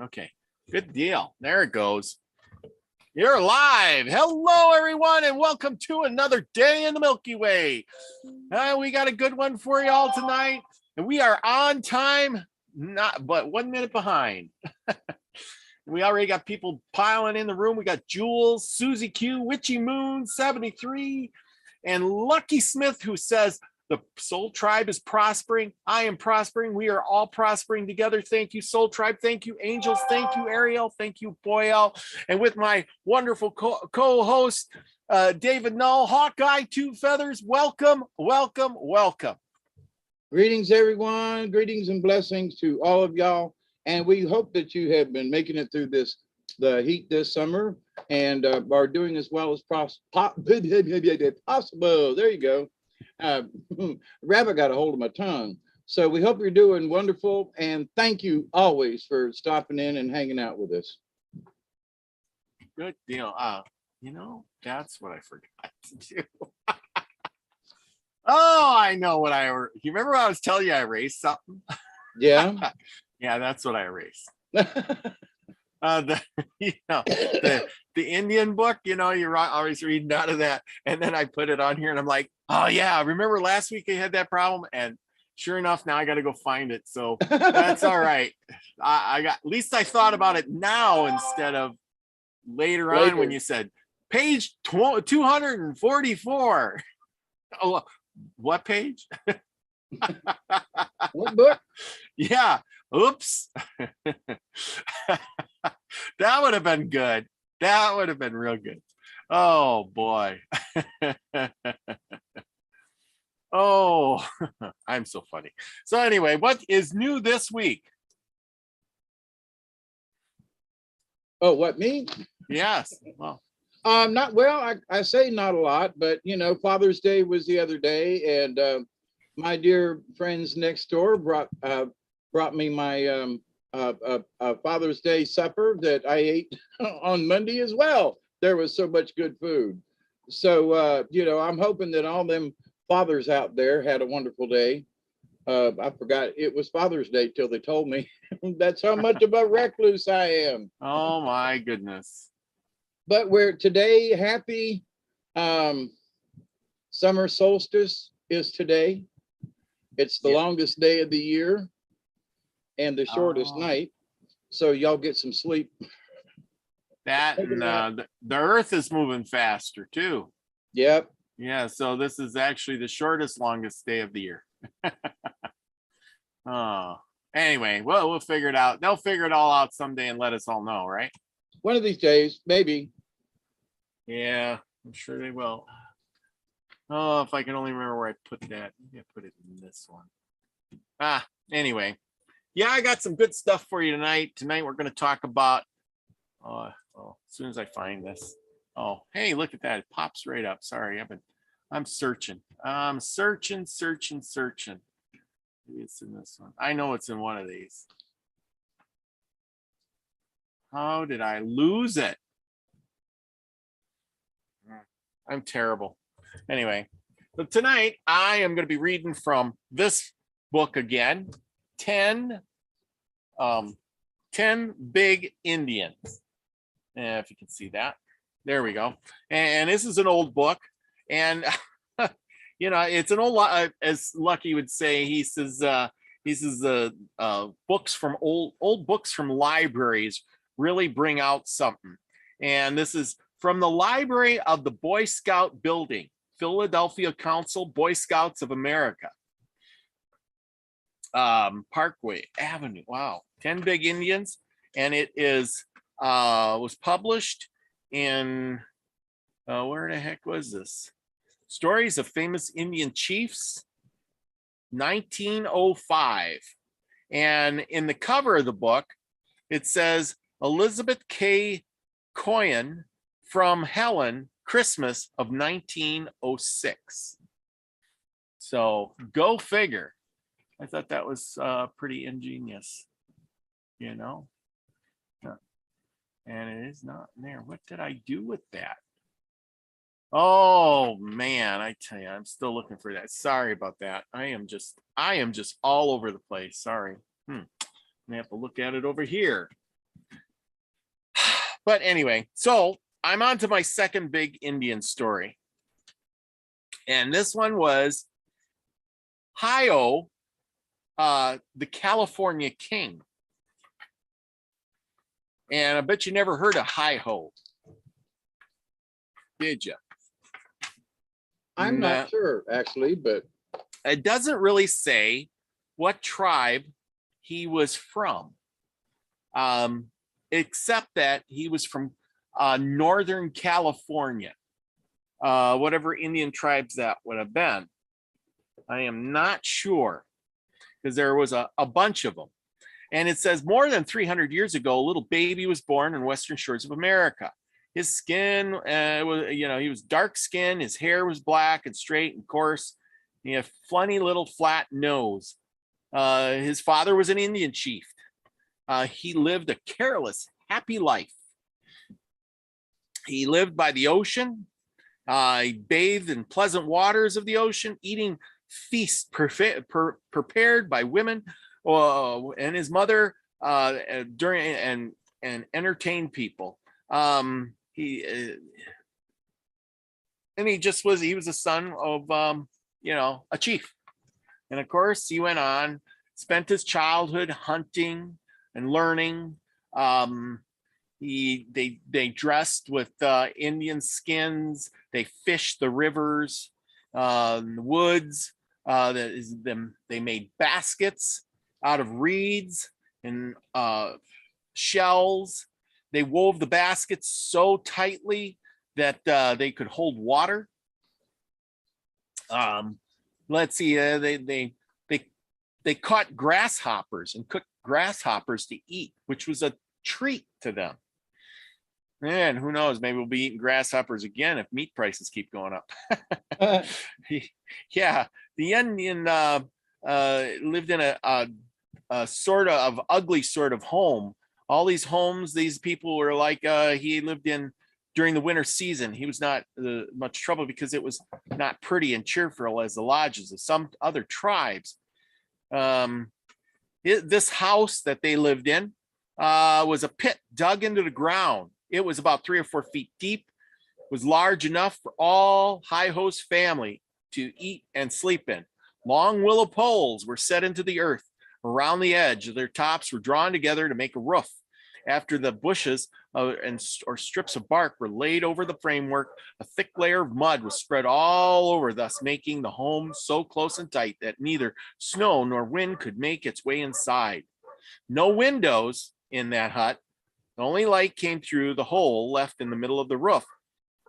Okay, good deal. There it goes. You're live. Hello, everyone, and welcome to another day in the Milky Way. We got a good one for you all tonight, and we are on time, not but 1 minute behind. We already got people piling in the room. We got Jules, Susie Q, Witchy Moon, 73, and Lucky Smith, who says, the Soul Tribe is prospering. I am prospering. We are all prospering together. Thank you, Soul Tribe. Thank you, Angels. Thank you, Ariel. Thank you, Boyel. And with my wonderful co-host, David Null, Hawkeye Two Feathers. Welcome, welcome, welcome. Greetings, everyone. Greetings and blessings to all of y'all. And we hope that you have been making it through the heat this summer and are doing as well as possible. There you go. Rabbit got a hold of my tongue. So we hope you're doing wonderful, and thank you always for stopping in and hanging out with us. Good deal. That's what I forgot to do. Oh, I know what you remember when I was telling you I erased something? Yeah. Yeah, that's what I erased. The Indian book, you're always reading out of that, and then I put it on here, and I'm like, oh yeah, remember last week I had that problem, and sure enough, now I got to go find it. So that's all right. I got, at least I thought about it now instead of later on when you said page 244. Oh, what page? What book? Yeah. Oops. That would have been good. That would have been real good. Oh boy. Oh, I'm so funny. So anyway, what is new this week? Oh, what, me? Yes. Well, not well. I say not a lot, but Father's Day was the other day, and my dear friends next door brought me my Father's Day supper that I ate on Monday as well. There was so much good food. So, I'm hoping that all them fathers out there had a wonderful day. I forgot it was Father's Day till they told me. That's how much of a recluse I am. Oh my goodness. But we're today happy summer solstice is today. It's the longest day of the year and the shortest night. So y'all get some sleep. That and the earth is moving faster too. Yep. Yeah, so this is actually the shortest, longest day of the year. Oh, anyway, well, we'll figure it out. They'll figure it all out someday and let us all know, right? One of these days, maybe. Yeah, I'm sure they will. Oh, if I can only remember where I put that. Maybe I put it in this one. Anyway. Yeah, I got some good stuff for you tonight. Tonight we're going to talk about, as soon as I find this. Oh, hey, look at that. It pops right up. Sorry, I'm searching. I'm searching. Maybe it's in this one. I know it's in one of these. How did I lose it? I'm terrible. Anyway, so tonight I am going to be reading from this book again. 10 Big Indians. If you can see that. There we go. And this is an old book. And, it's an old, as Lucky would say, he says books from old books from libraries really bring out something. And this is from the library of the Boy Scout building, Philadelphia Council, Boy Scouts of America. Parkway Avenue. Wow. 10 Big Indians. And it is was published in where the heck was this? Stories of Famous Indian Chiefs, 1905. And in the cover of the book, it says Elizabeth K. Coyen from Helen, Christmas of 1906. So go figure. I thought that was pretty ingenious, And it is not there. What did I do with that? Oh man, I tell you, I'm still looking for that. Sorry about that. I am just all over the place. Sorry. I have to look at it over here. But anyway, so I'm on to my second big Indian story. And this one was Hi-Ho, the California King. And I bet you never heard of Hi-Ho, did you? I'm not sure, actually, but it doesn't really say what tribe he was from, except that he was from Northern California, whatever Indian tribes that would have been. I am not sure, because there was a bunch of them. And it says more than 300 years ago, a little baby was born in western shores of America. His skin was, he was dark skinned. His hair was black and straight and coarse. He had a funny little flat nose. His father was an Indian chief. He lived a careless, happy life. He lived by the ocean. He bathed in pleasant waters of the ocean, eating feasts prepared by women and his mother during and entertained people. He was a son of a chief. And of course he went on, spent his childhood hunting and learning. They dressed with Indian skins. They fished the rivers, the woods. They made baskets out of reeds and shells. They wove the baskets so tightly that they could hold water. Let's see. They caught grasshoppers and cooked grasshoppers to eat, which was a treat to them. And who knows? Maybe we'll be eating grasshoppers again if meat prices keep going up. Yeah, the Indian lived in a sort of ugly sort of home. All these homes, these people were like, he lived in during the winter season. He was not much trouble because it was not pretty and cheerful as the lodges of some other tribes. This house that they lived in was a pit dug into the ground. It was about 3 or 4 feet deep, was large enough for all Hi-Ho's family to eat and sleep in. Long willow poles were set into the earth around the edge. Their tops were drawn together to make a roof. After the bushes or strips of bark were laid over the framework, a thick layer of mud was spread all over, thus making the home so close and tight that neither snow nor wind could make its way inside. No windows in that hut. The only light came through the hole left in the middle of the roof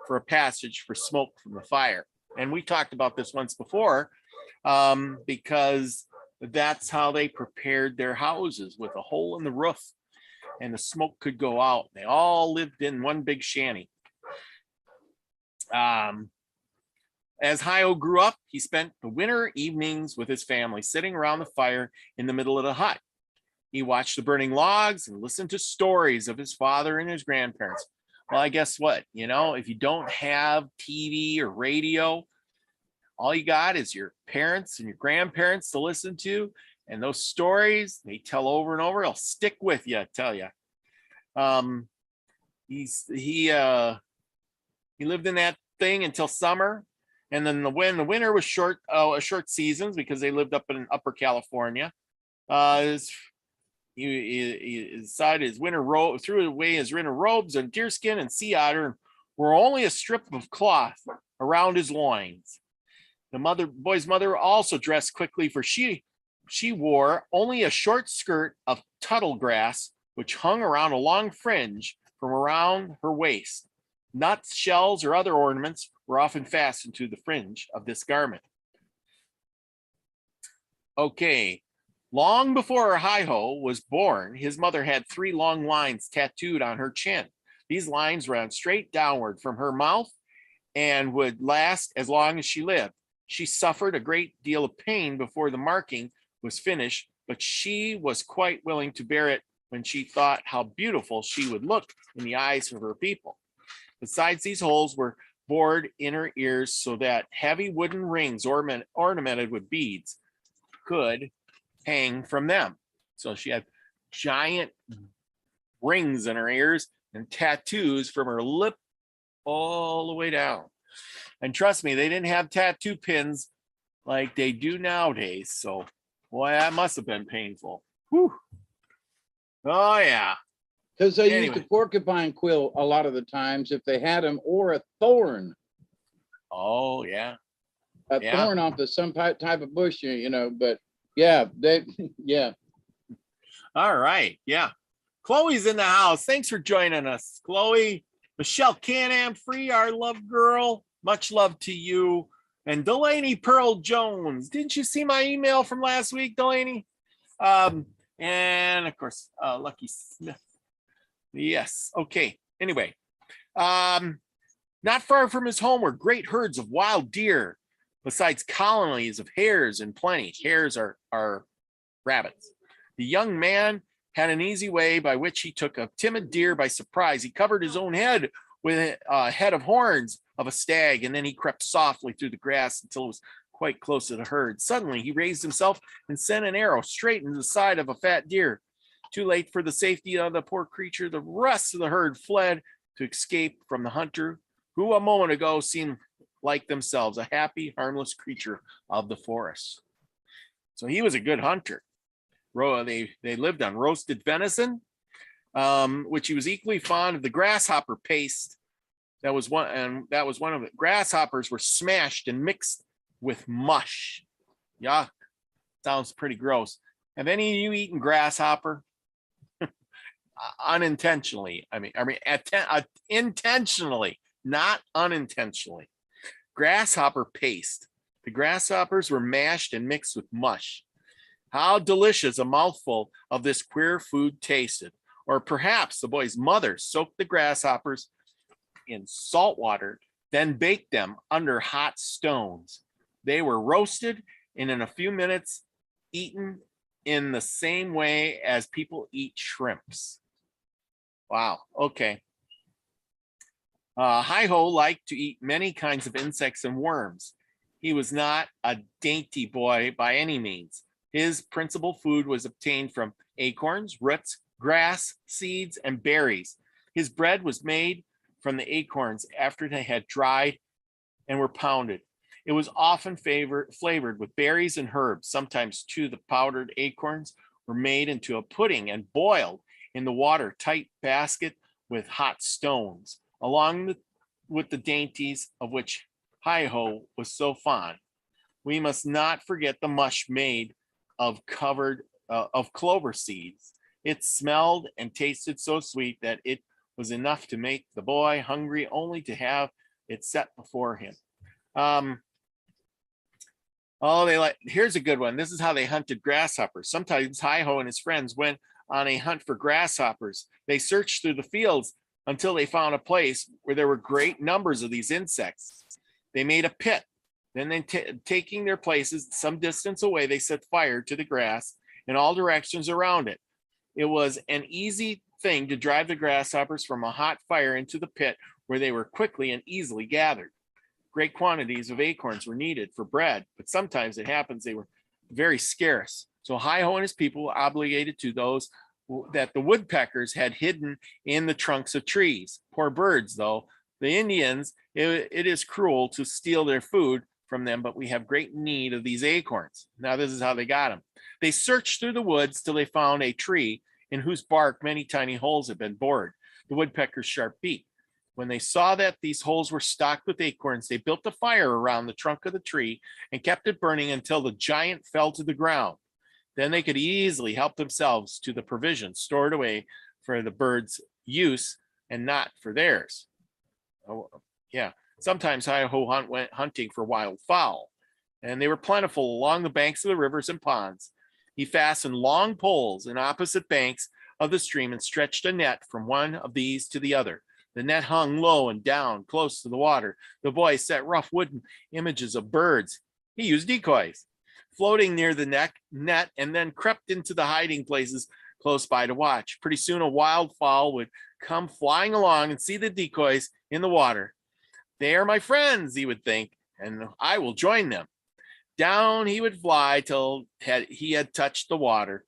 for a passage for smoke from the fire. And we talked about this once before, because that's how they prepared their houses, with a hole in the roof, and the smoke could go out. They all lived in one big shanty. As Hi-Ho grew up, he spent the winter evenings with his family, sitting around the fire in the middle of the hut. He watched the burning logs and listened to stories of his father and his grandparents. Well, I guess what? If you don't have TV or radio, all you got is your parents and your grandparents to listen to. And those stories they tell over and over, they'll stick with you, I tell you. He lived in that thing until summer. And then when the winter was short seasons, because they lived up in Upper California, he decided his winter robe, threw away his winter robes and deerskin and sea otter, and wore only a strip of cloth around his loins. The boy's mother also dressed quickly, for she wore only a short skirt of tuttle grass, which hung around a long fringe from around her waist. Nuts, shells, or other ornaments were often fastened to the fringe of this garment. Okay. Long before Hi-Ho was born, his mother had 3 long lines tattooed on her chin. These lines ran straight downward from her mouth and would last as long as she lived. She suffered a great deal of pain before the marking was finished, but she was quite willing to bear it when she thought how beautiful she would look in the eyes of her people. Besides, these holes were bored in her ears so that heavy wooden rings ornamented with beads could hang from them. So she had giant rings in her ears and tattoos from her lip all the way down. And trust me, they didn't have tattoo pins like they do nowadays. So, boy, that must have been painful. Whew. Oh, yeah. Because they used Anyway. a porcupine quill a lot of the times if they had them, or a thorn. Oh, yeah. A thorn off of some type of bush, you know. But yeah, yeah. All right. Yeah. Chloe's in the house. Thanks for joining us, Chloe. Michelle Can-Am Free, our love girl. Much love to you. And Delaney Pearl Jones. Didn't you see my email from last week, Delaney? And of course, Lucky Smith. Yes. Okay. Anyway, not far from his home were great herds of wild deer, besides colonies of hares in plenty. Hares are rabbits. The young man had an easy way by which he took a timid deer by surprise. He covered his own head with a head of horns of a stag, and then he crept softly through the grass until it was quite close to the herd. Suddenly, he raised himself and sent an arrow straight into the side of a fat deer. Too late for the safety of the poor creature, the rest of the herd fled to escape from the hunter, who a moment ago seemed like themselves, a happy, harmless creature of the forest. So he was a good hunter. They lived on roasted venison, which he was equally fond of the grasshopper paste. That was one of it. Grasshoppers were smashed and mixed with mush. Yuck. Sounds pretty gross. Have any of you eaten grasshopper? Unintentionally. Intentionally, not unintentionally. Grasshopper paste. The grasshoppers were mashed and mixed with mush. How delicious a mouthful of this queer food tasted. Or perhaps the boy's mother soaked the grasshoppers in salt water, then baked them under hot stones. They were roasted and in a few minutes eaten in the same way as people eat shrimps. Wow. Okay. Hi-Ho liked to eat many kinds of insects and worms. He was not a dainty boy by any means. His principal food was obtained from acorns, roots, grass, seeds, and berries. His bread was made from the acorns after they had dried and were pounded. It was often flavored with berries and herbs. Sometimes, too, the powdered acorns were made into a pudding and boiled in the watertight basket with hot stones, along with the dainties of which Hi-Ho was so fond. We must not forget the mush made of clover seeds. It smelled and tasted so sweet that it was enough to make the boy hungry only to have it set before him. Here's a good one. This is how they hunted grasshoppers. Sometimes Hi-Ho and his friends went on a hunt for grasshoppers. They searched through the fields until they found a place where there were great numbers of these insects. They made a pit. Then taking their places some distance away, they set fire to the grass in all directions around it. It was an easy thing to drive the grasshoppers from a hot fire into the pit, where they were quickly and easily gathered. Great quantities of acorns were needed for bread, but sometimes it happens they were very scarce. So Hi-Ho and his people were obligated to those that the woodpeckers had hidden in the trunks of trees. Poor birds, though. The Indians, it is cruel to steal their food from them, but we have great need of these acorns. Now, this is how they got them. They searched through the woods till they found a tree in whose bark many tiny holes had been bored. The woodpecker's sharp beak. When they saw that these holes were stocked with acorns, they built a fire around the trunk of the tree and kept it burning until the giant fell to the ground. Then they could easily help themselves to the provisions stored away for the birds' use and not for theirs. Oh, yeah. Sometimes Hi-Ho went hunting for wild fowl, and they were plentiful along the banks of the rivers and ponds. He fastened long poles in opposite banks of the stream and stretched a net from one of these to the other. The net hung low and down close to the water. The boy set rough wooden images of birds. He used decoys, floating near the net, and then crept into the hiding places close by to watch. Pretty soon a wild fowl would come flying along and see the decoys in the water. They are my friends, he would think, and I will join them. Down he would fly till he had touched the water.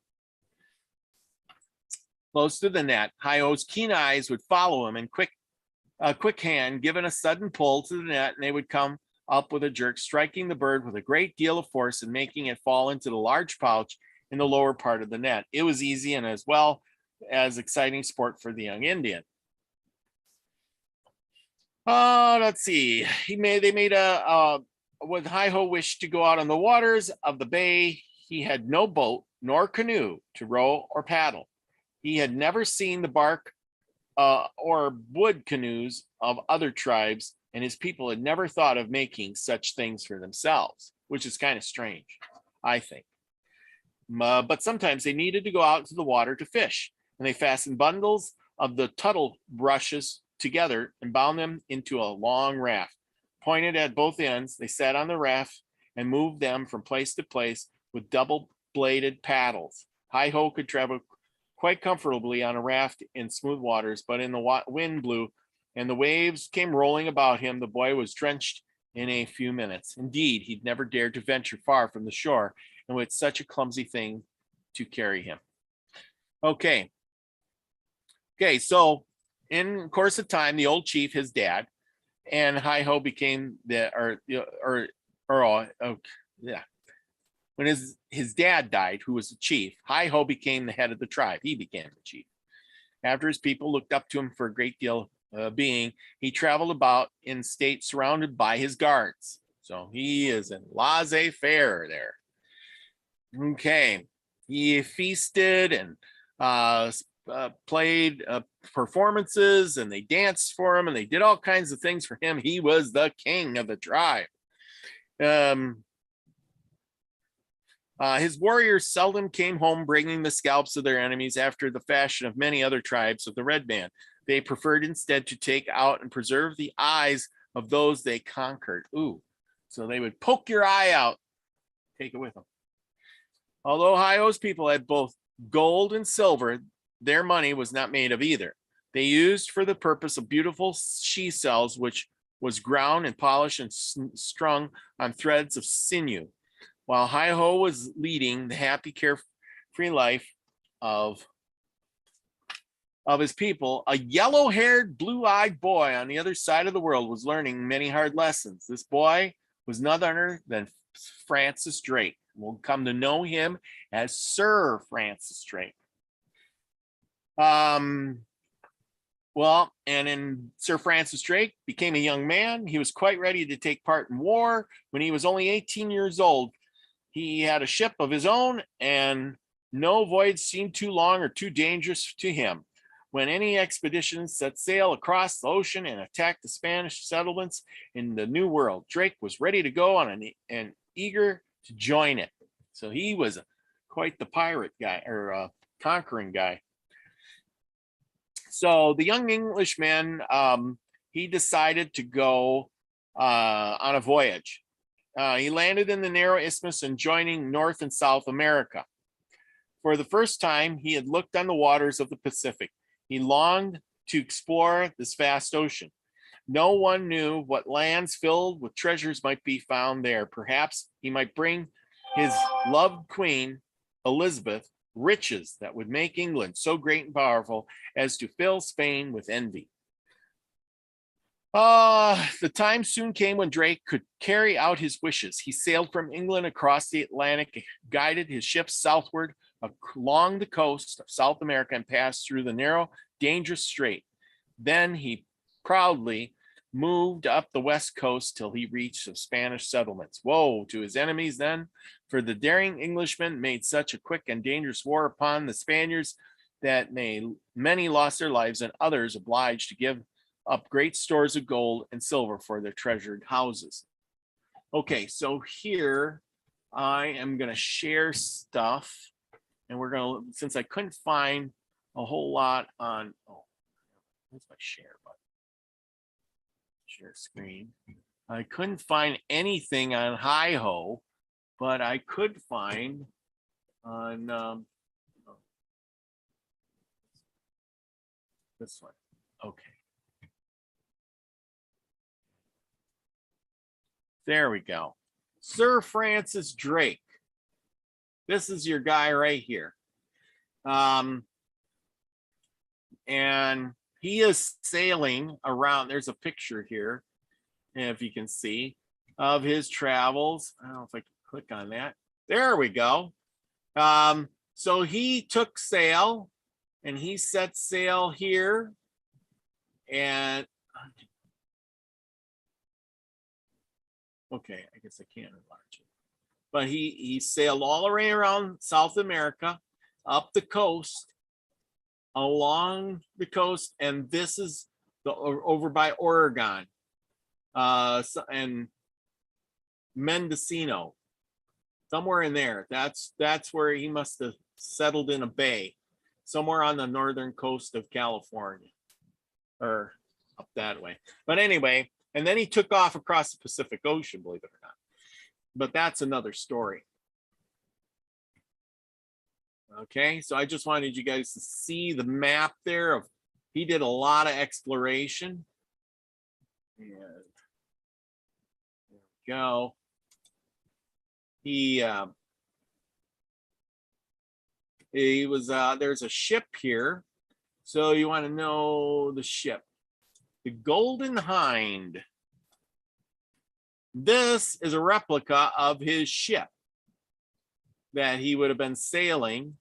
close to the net. Hi-Ho's keen eyes would follow him, and quick hand given a sudden pull to the net, and they would come up with a jerk, striking the bird with a great deal of force and making it fall into the large pouch in the lower part of the net. It was easy and as well as exciting sport for the young Indian. Let's see. They made when Hi-Ho wished to go out on the waters of the bay, he had no boat nor canoe to row or paddle. He had never seen the bark or wood canoes of other tribes, and his people had never thought of making such things for themselves, which is kind of strange, I think. But sometimes they needed to go out to the water to fish, and they fastened bundles of the tuttle brushes together and bound them into a long raft. Pointed at both ends, they sat on the raft and moved them from place to place with double-bladed paddles. Hi-Ho could travel quite comfortably on a raft in smooth waters, but in the wind blew and the waves came rolling about him, the boy was drenched in a few minutes. Indeed, he'd never dared to venture far from the shore, and with such a clumsy thing to carry him. Okay, so in course of time, the old chief, his dad, and Hi-Ho became when his dad died, who was the chief, Hi-Ho became the head of the tribe. He became the chief. After his people looked up to him for a great deal being, he traveled about in state surrounded by his guards. So he is in laissez-faire there. Okay, he feasted and played performances, and they danced for him, and they did all kinds of things for him. He was the king of the tribe. His warriors seldom came home bringing the scalps of their enemies after the fashion of many other tribes of the red man. They preferred instead to take out and preserve the eyes of those they conquered. Ooh, so they would poke your eye out, take it with them. Although Hi-Ho's people had both gold and silver, their money was not made of either. They used for the purpose of beautiful she cells, which was ground and polished and strung on threads of sinew. While Hi-Ho was leading the happy, carefree life of his people, a yellow-haired, blue-eyed boy on the other side of the world was learning many hard lessons. This boy was none other than Francis Drake. We'll come to know him as Sir Francis Drake. Sir Francis Drake became a young man. He was quite ready to take part in war. When he was only 18 years old, he had a ship of his own, and no voyage seemed too long or too dangerous to him. When any expedition set sail across the ocean and attacked the Spanish settlements in the New World, Drake was ready to go on and eager to join it. So he was quite the pirate guy, or conquering guy. So the young Englishman, he decided to go on a voyage. He landed in the narrow isthmus and joining North and South America. For the first time, he had looked on the waters of the Pacific. He longed to explore this vast ocean. No one knew what lands filled with treasures might be found there. Perhaps he might bring his loved queen, Elizabeth, riches that would make England so great and powerful as to fill Spain with envy. The time soon came when Drake could carry out his wishes. He sailed from England across the Atlantic, guided his ships southward along the coast of South America, and passed through the narrow, dangerous strait. Then he proudly moved up the west coast till he reached the Spanish settlements. Woe to his enemies then, for the daring Englishman made such a quick and dangerous war upon the Spaniards that many lost their lives and others obliged to give up great stores of gold and silver for their treasured houses. Okay, so here I am going to share stuff, and we're going to, since I couldn't find a whole lot on, where's my share button? Share screen. I couldn't find anything on Hi-Ho, but I could find on this one. Okay. There we go. Sir Francis Drake. This is your guy right here. And he is sailing around. There's a picture here, if you can see, of his travels. I don't know if I can click on that. There we go. So he took sail and he set sail here. And okay, I guess I can't enlarge it. But he sailed all the way around South America, up the coast, along the coast, and this is the over by Oregon, and Mendocino, somewhere in there. That's where he must have settled in a bay, somewhere on the northern coast of California, or up that way. But anyway, and then he took off across the Pacific Ocean, believe it or not. But that's another story. Okay, so I just wanted you guys to see the map there of, he did a lot of exploration. And there we go. He was there's a ship here. So you want to know the ship. The Golden Hind. This is a replica of his ship that he would have been sailing.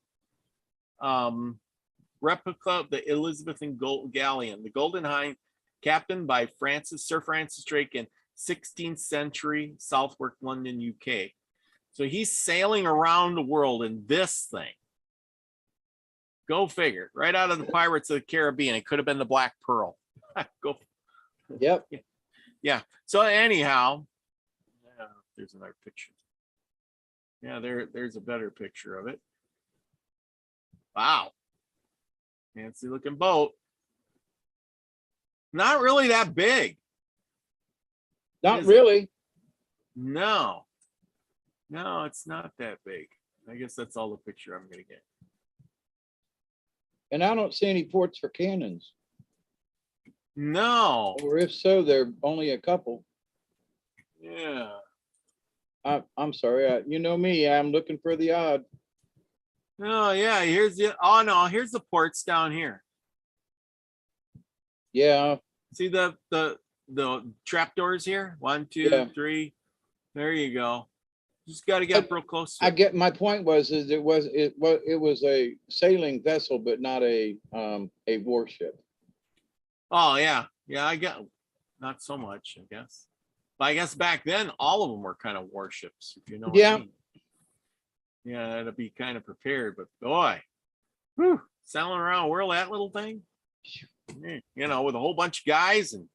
Replica of the Elizabethan galleon, the Golden Hind, captained by Sir Francis Drake in 16th century Southwark, London, UK. So he's sailing around the world in this thing. Go figure. Right out of the Pirates of the Caribbean. It could have been the Black Pearl. Go. Yep. Yeah. So anyhow, there's another picture. Yeah, there's a better picture of it. Wow. Fancy looking boat. Not really that big. Not really. No. No, it's not that big. I guess that's all the picture I'm going to get. And I don't see any ports for cannons. No. Or if so, there are only a couple. Yeah. I'm sorry. You know me. I'm looking for the odd. Oh, yeah. Here's the, oh, no. Here's the ports down here. Yeah. See the trapdoors here? 1, 2, 3. There you go. Just got to get real close. I get, my point was it was a sailing vessel, but not a warship. Oh yeah, yeah. I get not so much, I guess. But I guess back then all of them were kind of warships, if you know what I mean. Yeah, to be kind of prepared. But boy, whew, sailing around the world, that little thing. You know, with a whole bunch of guys and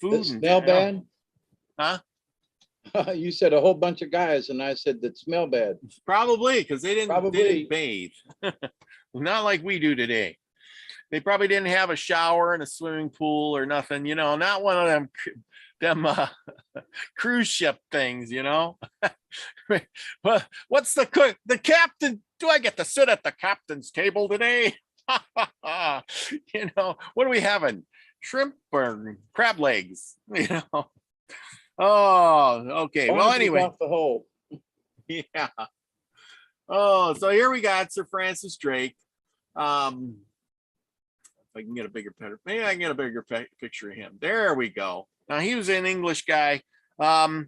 food. That smell bad? Huh? You said a whole bunch of guys, and I said that smell bad. Probably because they didn't bathe. Not like we do today. They probably didn't have a shower and a swimming pool or nothing, you know, not one of them cruise ship things, you know. Well, what's the captain? Do I get to sit at the captain's table today? You know, what are we having? Shrimp or crab legs, you know. Oh, okay. Well, anyway. Off the hole. Yeah. Oh, so here we got Sir Francis Drake. If I can get a bigger picture, maybe I can get a bigger picture of him. There we go. Now he was an English guy. So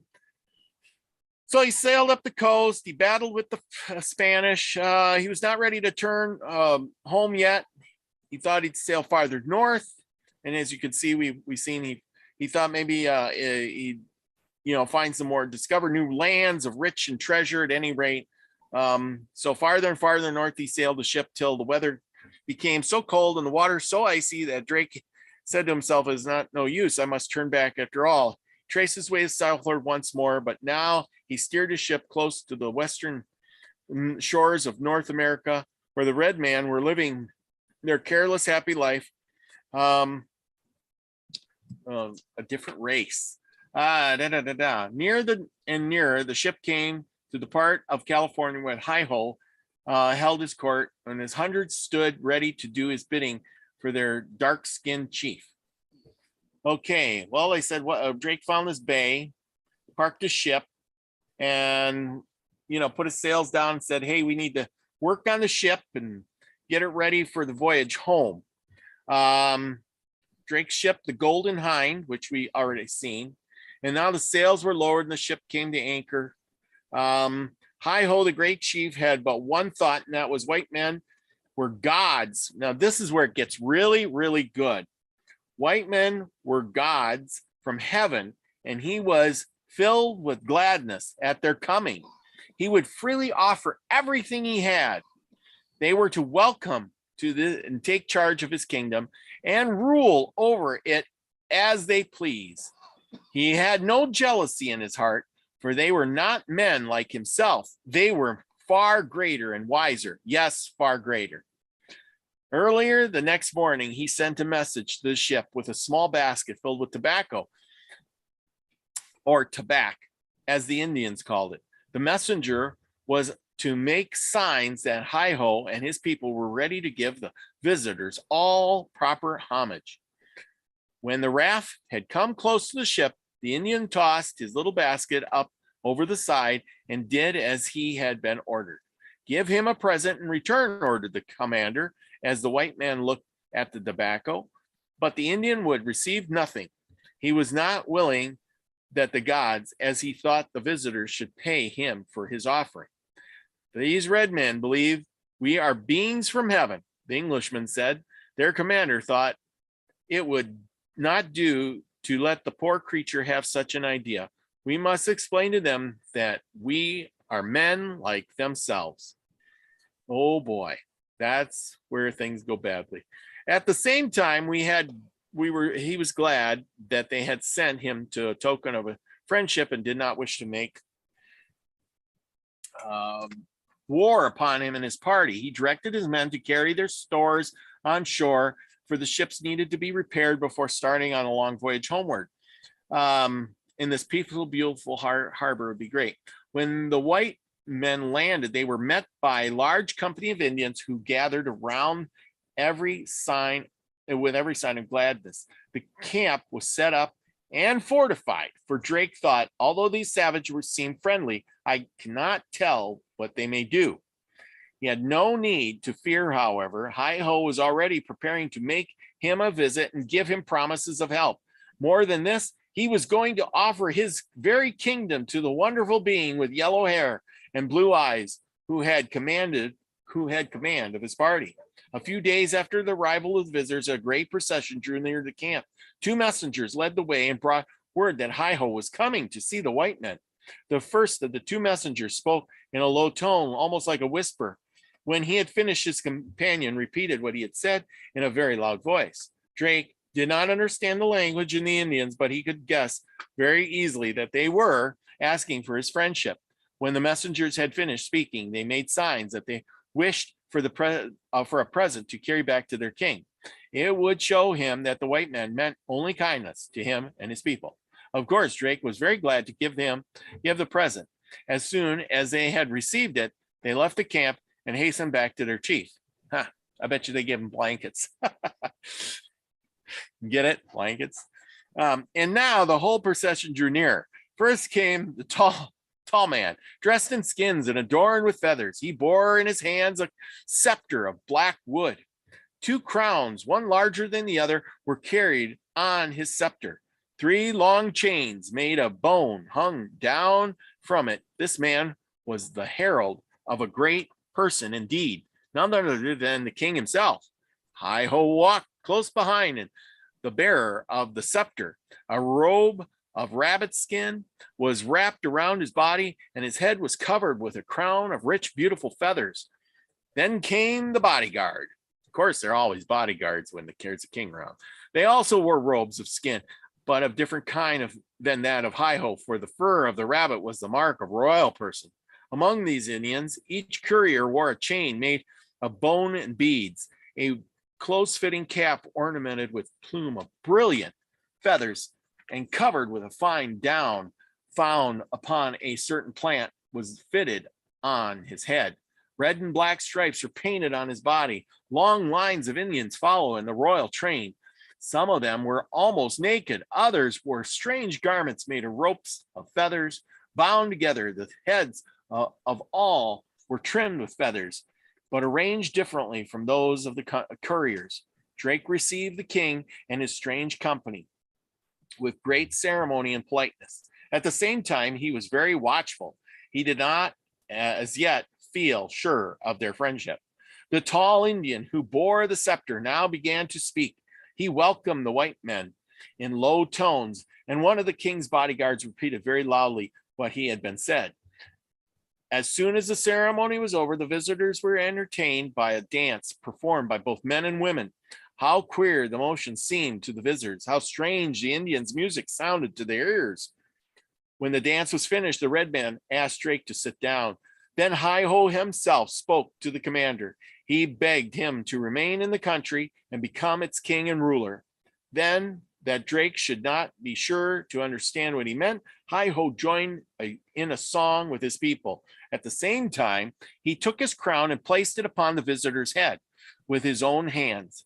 he sailed up the coast. He battled with the Spanish. He was not ready to turn home yet. He thought he'd sail farther north. And as you can see, we seen he thought maybe he'd find some more, discover new lands of rich and treasure at any rate. So farther and farther north he sailed the ship till the weather became so cold and the water so icy that Drake said to himself, "It's not no use. I must turn back after all." Traced his way southward once more, but now he steered his ship close to the western shores of North America, where the red men were living their careless, happy life. A different race. Nearer the ship came to the part of California where Hi-Ho held his court, and his hundreds stood ready to do his bidding for their dark-skinned chief. Okay, well, they said Drake found this bay, parked his ship, and put his sails down and said, "Hey, we need to work on the ship and get it ready for the voyage home." Drake's ship, the Golden Hind, which we already seen. And now the sails were lowered and the ship came to anchor. Hi-ho, the great chief, had but one thought, and that was white men were gods. Now, this is where it gets really, really good. White men were gods from heaven, and he was filled with gladness at their coming. He would freely offer everything he had. They were to welcome and take charge of his kingdom and rule over it as they please. He had no jealousy in his heart, for they were not men like himself. They were far greater and wiser. Yes, far greater. Earlier the next morning, he sent a message to the ship with a small basket filled with tobacco, or tabac, as the Indians called it. The messenger was to make signs that Hi-ho and his people were ready to give the visitors all proper homage. When the raft had come close to the ship, the Indian tossed his little basket up over the side and did as he had been ordered. Give him a present in return, ordered the commander, as the white man looked at the tobacco. But the Indian would receive nothing. He was not willing that the gods, as he thought the visitors, should pay him for his offering. These red men believe we are beings from heaven, the Englishman said. Their commander thought it would not do to let the poor creature have such an idea. We must explain to them that we are men like themselves. Oh boy, that's where things go badly. At the same time, he was glad that they had sent him to a token of a friendship and did not wish to make war upon him and his party. He directed his men to carry their stores on shore, for the ships needed to be repaired before starting on a long voyage homeward. In this peaceful, beautiful harbor would be great. When the white men landed, they were met by a large company of Indians who gathered around with every sign of gladness. The camp was set up and fortified, for Drake thought, although these savages seem friendly, I cannot tell what they may do. He had no need to fear, however. Hi-ho was already preparing to make him a visit and give him promises of help. More than this, he was going to offer his very kingdom to the wonderful being with yellow hair and blue eyes who had command of his party. A few days after the arrival of the visitors, a great procession drew near the camp. Two messengers led the way and brought word that Hi-ho was coming to see the white men. The first of the two messengers spoke in a low tone, almost like a whisper. When he had finished, his companion repeated what he had said in a very loud voice. Drake did not understand the language in the Indians, but he could guess very easily that they were asking for his friendship. When the messengers had finished speaking, they made signs that they wished for a present to carry back to their king. It would show him that the white men meant only kindness to him and his people. Of course, Drake was very glad to give the present. As soon as they had received it, they left the camp and hastened back to their chief. I bet you they give him blankets. Get it? Blankets. And now the whole procession drew near. First came the tall man, dressed in skins and adorned with feathers. He bore in his hands a scepter of black wood. Two crowns, one larger than the other, were carried on his scepter. 3 long chains made of bone hung down from it. This man was the herald of a great person indeed, none other than the king himself. Hi-ho walked close behind and the bearer of the scepter. A robe of rabbit skin was wrapped around his body, and his head was covered with a crown of rich, beautiful feathers. Then came the bodyguard. Of course, they're always bodyguards when there's a king around. They also wore robes of skin, but of different kind than that of Hi-ho, for the fur of the rabbit was the mark of royal person. Among these Indians, each courier wore a chain made of bone and beads, a close-fitting cap ornamented with plume of brilliant feathers and covered with a fine down found upon a certain plant was fitted on his head. Red and black stripes were painted on his body. Long lines of Indians follow in the royal train. Some of them were almost naked. Others wore strange garments made of ropes of feathers bound together. The heads of all were trimmed with feathers, but arranged differently from those of the couriers. Drake received the king and his strange company with great ceremony and politeness. At the same time, he was very watchful. He did not as yet feel sure of their friendship. The tall Indian who bore the scepter now began to speak. He welcomed the white men in low tones, and one of the king's bodyguards repeated very loudly what he had been said. As soon as the ceremony was over, the visitors were entertained by a dance performed by both men and women. How queer the motion seemed to the visitors, how strange the Indians' music sounded to their ears. When the dance was finished, the red man asked Drake to sit down. Then Hi-Ho himself spoke to the commander. He begged him to remain in the country and become its king and ruler. Then, that Drake should not be sure to understand what he meant, Hi-Ho joined in a song with his people. At the same time, he took his crown and placed it upon the visitor's head with his own hands.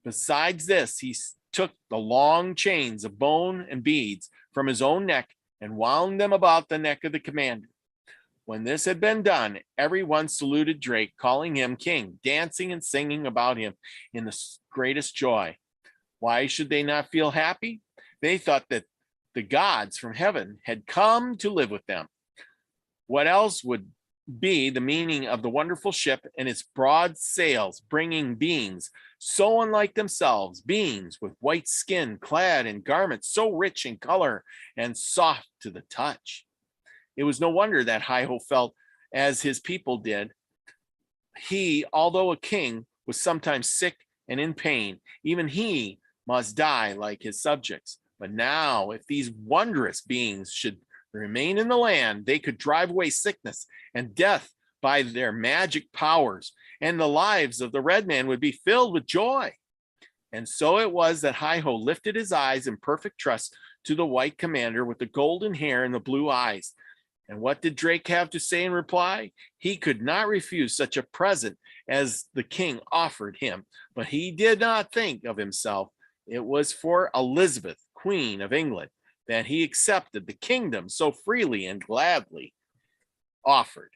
Besides this, he took the long chains of bone and beads from his own neck and wound them about the neck of the commander. When this had been done, everyone saluted Drake, calling him king, dancing and singing about him in the greatest joy. Why should they not feel happy? They thought that the gods from heaven had come to live with them. What else would be the meaning of the wonderful ship and its broad sails, bringing beings so unlike themselves, beings with white skin, clad in garments so rich in color and soft to the touch? It was no wonder that Hi-Ho felt as his people did. He, although a king, was sometimes sick and in pain. Even he must die like his subjects. But now, if these wondrous beings should remain in the land, they could drive away sickness and death by their magic powers, and the lives of the red man would be filled with joy. And so it was that Hi-Ho lifted his eyes in perfect trust to the white commander with the golden hair and the blue eyes. And what did Drake have to say in reply? He could not refuse such a present as the king offered him, but he did not think of himself. It was for Elizabeth, Queen of England, that he accepted the kingdom so freely and gladly offered.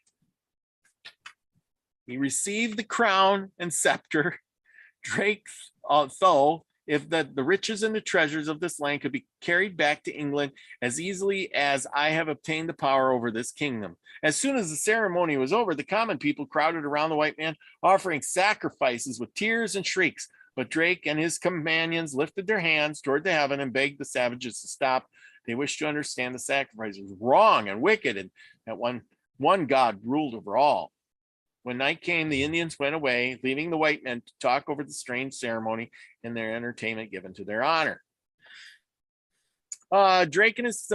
He received the crown and scepter. Drake thought if the riches and the treasures of this land could be carried back to England as easily as I have obtained the power over this kingdom. As soon as the ceremony was over, the common people crowded around the white man, offering sacrifices with tears and shrieks. But Drake and his companions lifted their hands toward the heaven and begged the savages to stop. They wished to understand the sacrifice was wrong and wicked, and that one God ruled over all. When night came, the Indians went away, leaving the white men to talk over the strange ceremony and their entertainment given to their honor. Drake and his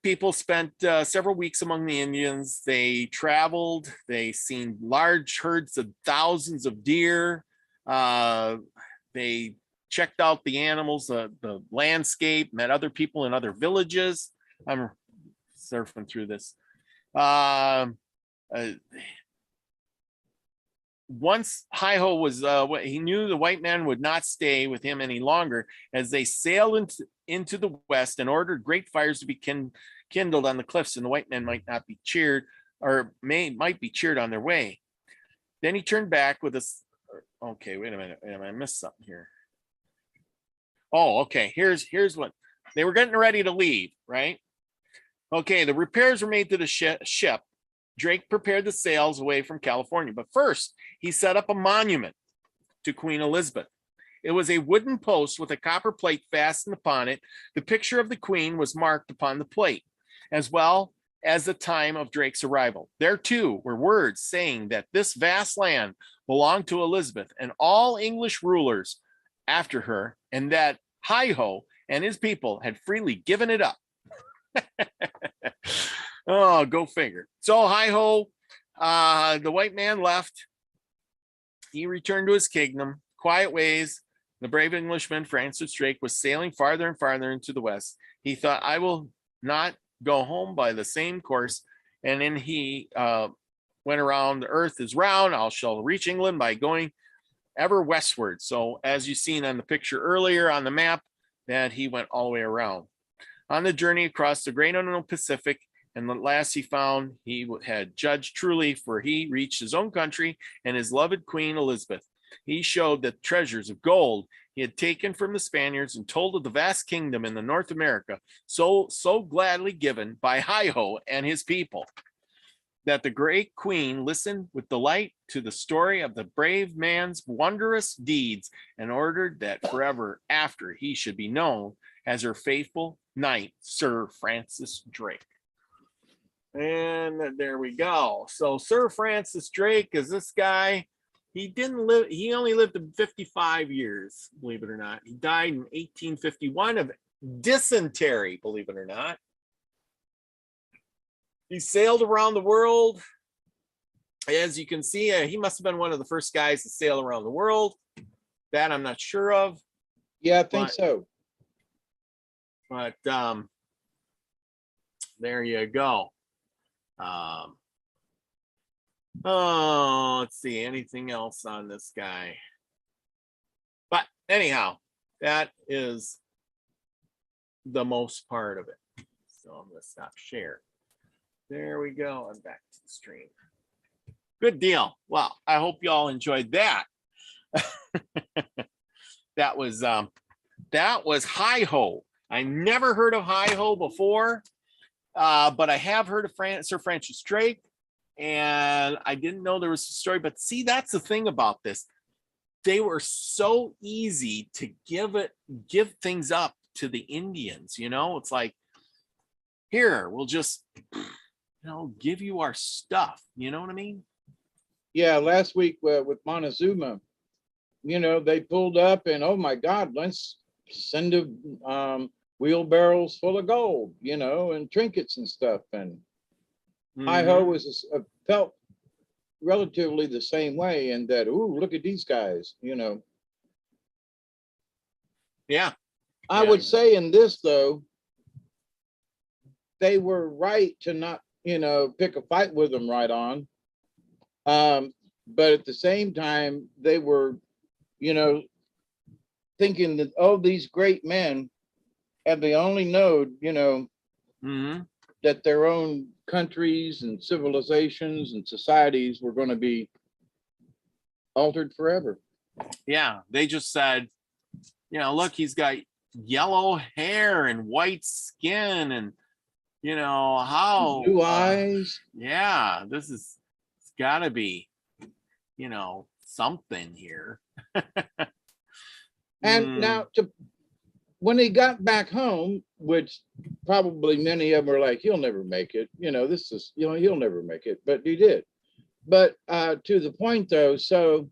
people spent several weeks among the Indians. They traveled. They seen large herds of thousands of deer. They checked out the animals, the landscape, met other people in other villages. I'm surfing through this. Once Hi-Ho was, he knew the white man would not stay with him any longer as they sailed into the west and ordered great fires to be kindled on the cliffs, and the white men might not be cheered or might be cheered on their way. Then he turned back with a, okay, wait a minute, I missed something here. Oh, okay, here's what, they were getting ready to leave, right? Okay, the repairs were made to the ship. Drake prepared the sails away from California, but first he set up a monument to Queen Elizabeth. It was a wooden post with a copper plate fastened upon it. The picture of the queen was marked upon the plate, as well as the time of Drake's arrival. There too were words saying that this vast land belonged to Elizabeth and all English rulers after her, and that Hi-Ho and his people had freely given it up. Oh, go figure. So Hi-Ho, the white man left. He returned to his kingdom, quiet ways. The brave Englishman, Francis Drake, was sailing farther and farther into the west. He thought, I will not go home by the same course. And then he went around, the earth is round. I shall reach England by going ever westward. So as you've seen on the picture earlier on the map, that he went all the way around. On the journey across the great unknown Pacific, and at last he found he had judged truly, for he reached his own country and his loved Queen Elizabeth. he showed that treasures of gold he had taken from the Spaniards and told of the vast kingdom in the North America, so gladly given by Hi-Ho and his people, that the great queen listened with delight to the story of the brave man's wondrous deeds and ordered that forever after he should be known as her faithful knight, Sir Francis Drake. And there we go. So Sir Francis Drake is this guy. He only lived 55 years, believe it or not. He died in 1851 of dysentery, believe it or not. He sailed around the world. As you can see, he must have been one of the first guys to sail around the world. That I'm not sure of. Yeah, I think so. But there you go. Oh, let's see, anything else on this guy? But anyhow, that is the most part of it. So I'm going to stop share. There we go. I'm back to the stream. Good deal. Well, I hope you all enjoyed that. That was Hi-Ho. I never heard of Hi-Ho before, but I have heard of Sir Francis Drake, and I didn't know there was a story. But see, that's the thing about this. They were so easy to give things up to the Indians. You know, it's like, here, we'll just, give you our stuff. You know what I mean? Yeah, last week with Montezuma, they pulled up and, oh my God, let's send wheelbarrows full of gold, and trinkets and stuff. And Hi-Ho was felt relatively the same way, in that, ooh, look at these guys, Yeah. I would say in this, though, they were right to not, pick a fight with them right on. But at the same time, they were, thinking that, oh, these great men have they only known, that their own countries and civilizations and societies were going to be altered forever. Yeah, they just said, look, he's got yellow hair and white skin and, how blue eyes. Yeah, it's got to be, something here. And now when he got back home, which probably many of them were like, he'll never make it. This is, he'll never make it, but he did. But to the point though, so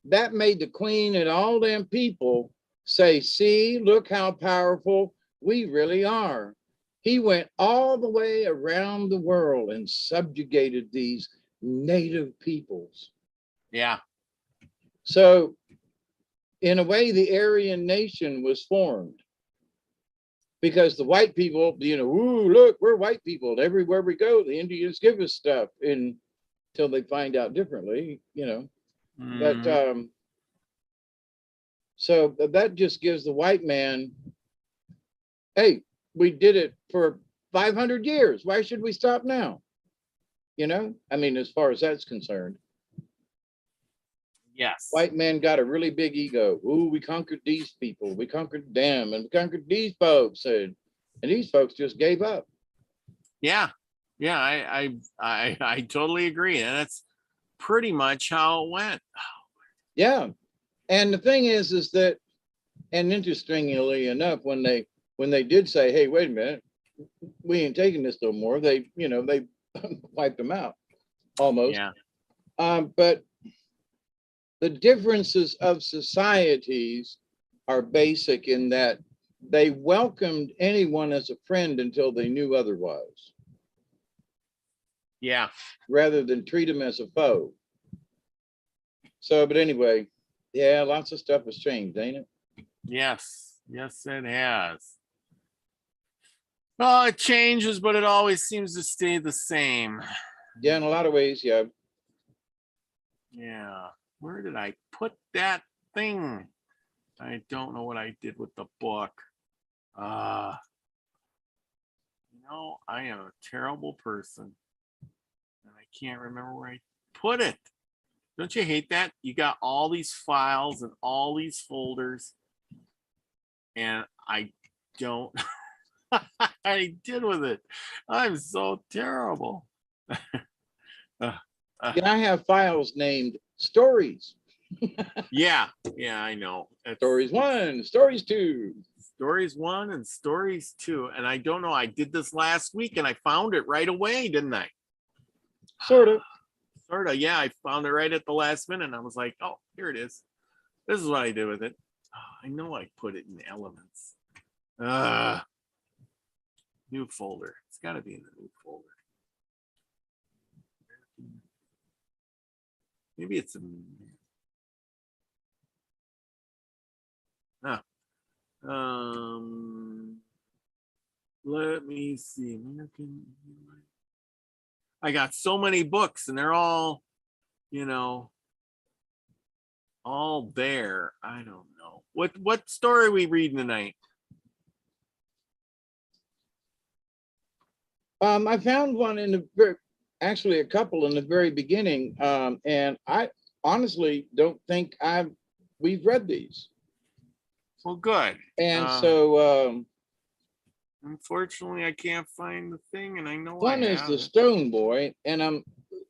that made the queen and all them people say, see, look how powerful we really are. He went all the way around the world and subjugated these native peoples. Yeah. So in a way, the Aryan nation was formed because the white people, ooh, look, we're white people. And everywhere we go, the Indians give us stuff until they find out differently, But so that just gives the white man, hey, we did it for 500 years. Why should we stop now? As far as that's concerned. Yes. White men got a really big ego. Ooh, we conquered these people. We conquered them, and we conquered these folks, and these folks just gave up. Yeah, yeah, I totally agree, and that's pretty much how it went. Yeah, and the thing is that, and interestingly enough, when they did say, hey, wait a minute, we ain't taking this no more, they they wiped them out almost. Yeah. But the differences of societies are basic in that they welcomed anyone as a friend until they knew otherwise. Yeah. Rather than treat them as a foe. So, but anyway, yeah, lots of stuff has changed, ain't it? Yes. Yes, it has. Oh, it changes, but it always seems to stay the same. Yeah, in a lot of ways, yeah. Yeah. Where did I put that thing? I don't know what I did with the book. I am a terrible person. And I can't remember where I put it. Don't you hate that? You got all these files and all these folders, and I don't I did with it. I'm so terrible. And I have files named stories. Yeah, I know. Stories 1, stories 2. Stories 1 and stories 2. And I don't know, I did this last week and I found it right away, didn't I? Sort of. Yeah, I found it right at the last minute. And I was like, oh, here it is. This is what I did with it. Oh, I know I put it in elements. New folder. It's got to be in the new folder. Maybe it's in. Let me see. I got so many books and they're all, all there. I don't know. What story are we reading tonight? I found one in the actually a couple in the very beginning, and I honestly don't think we've read these. Well, good. And so unfortunately, I can't find the thing, and I know one is the Stone Boy, and I'm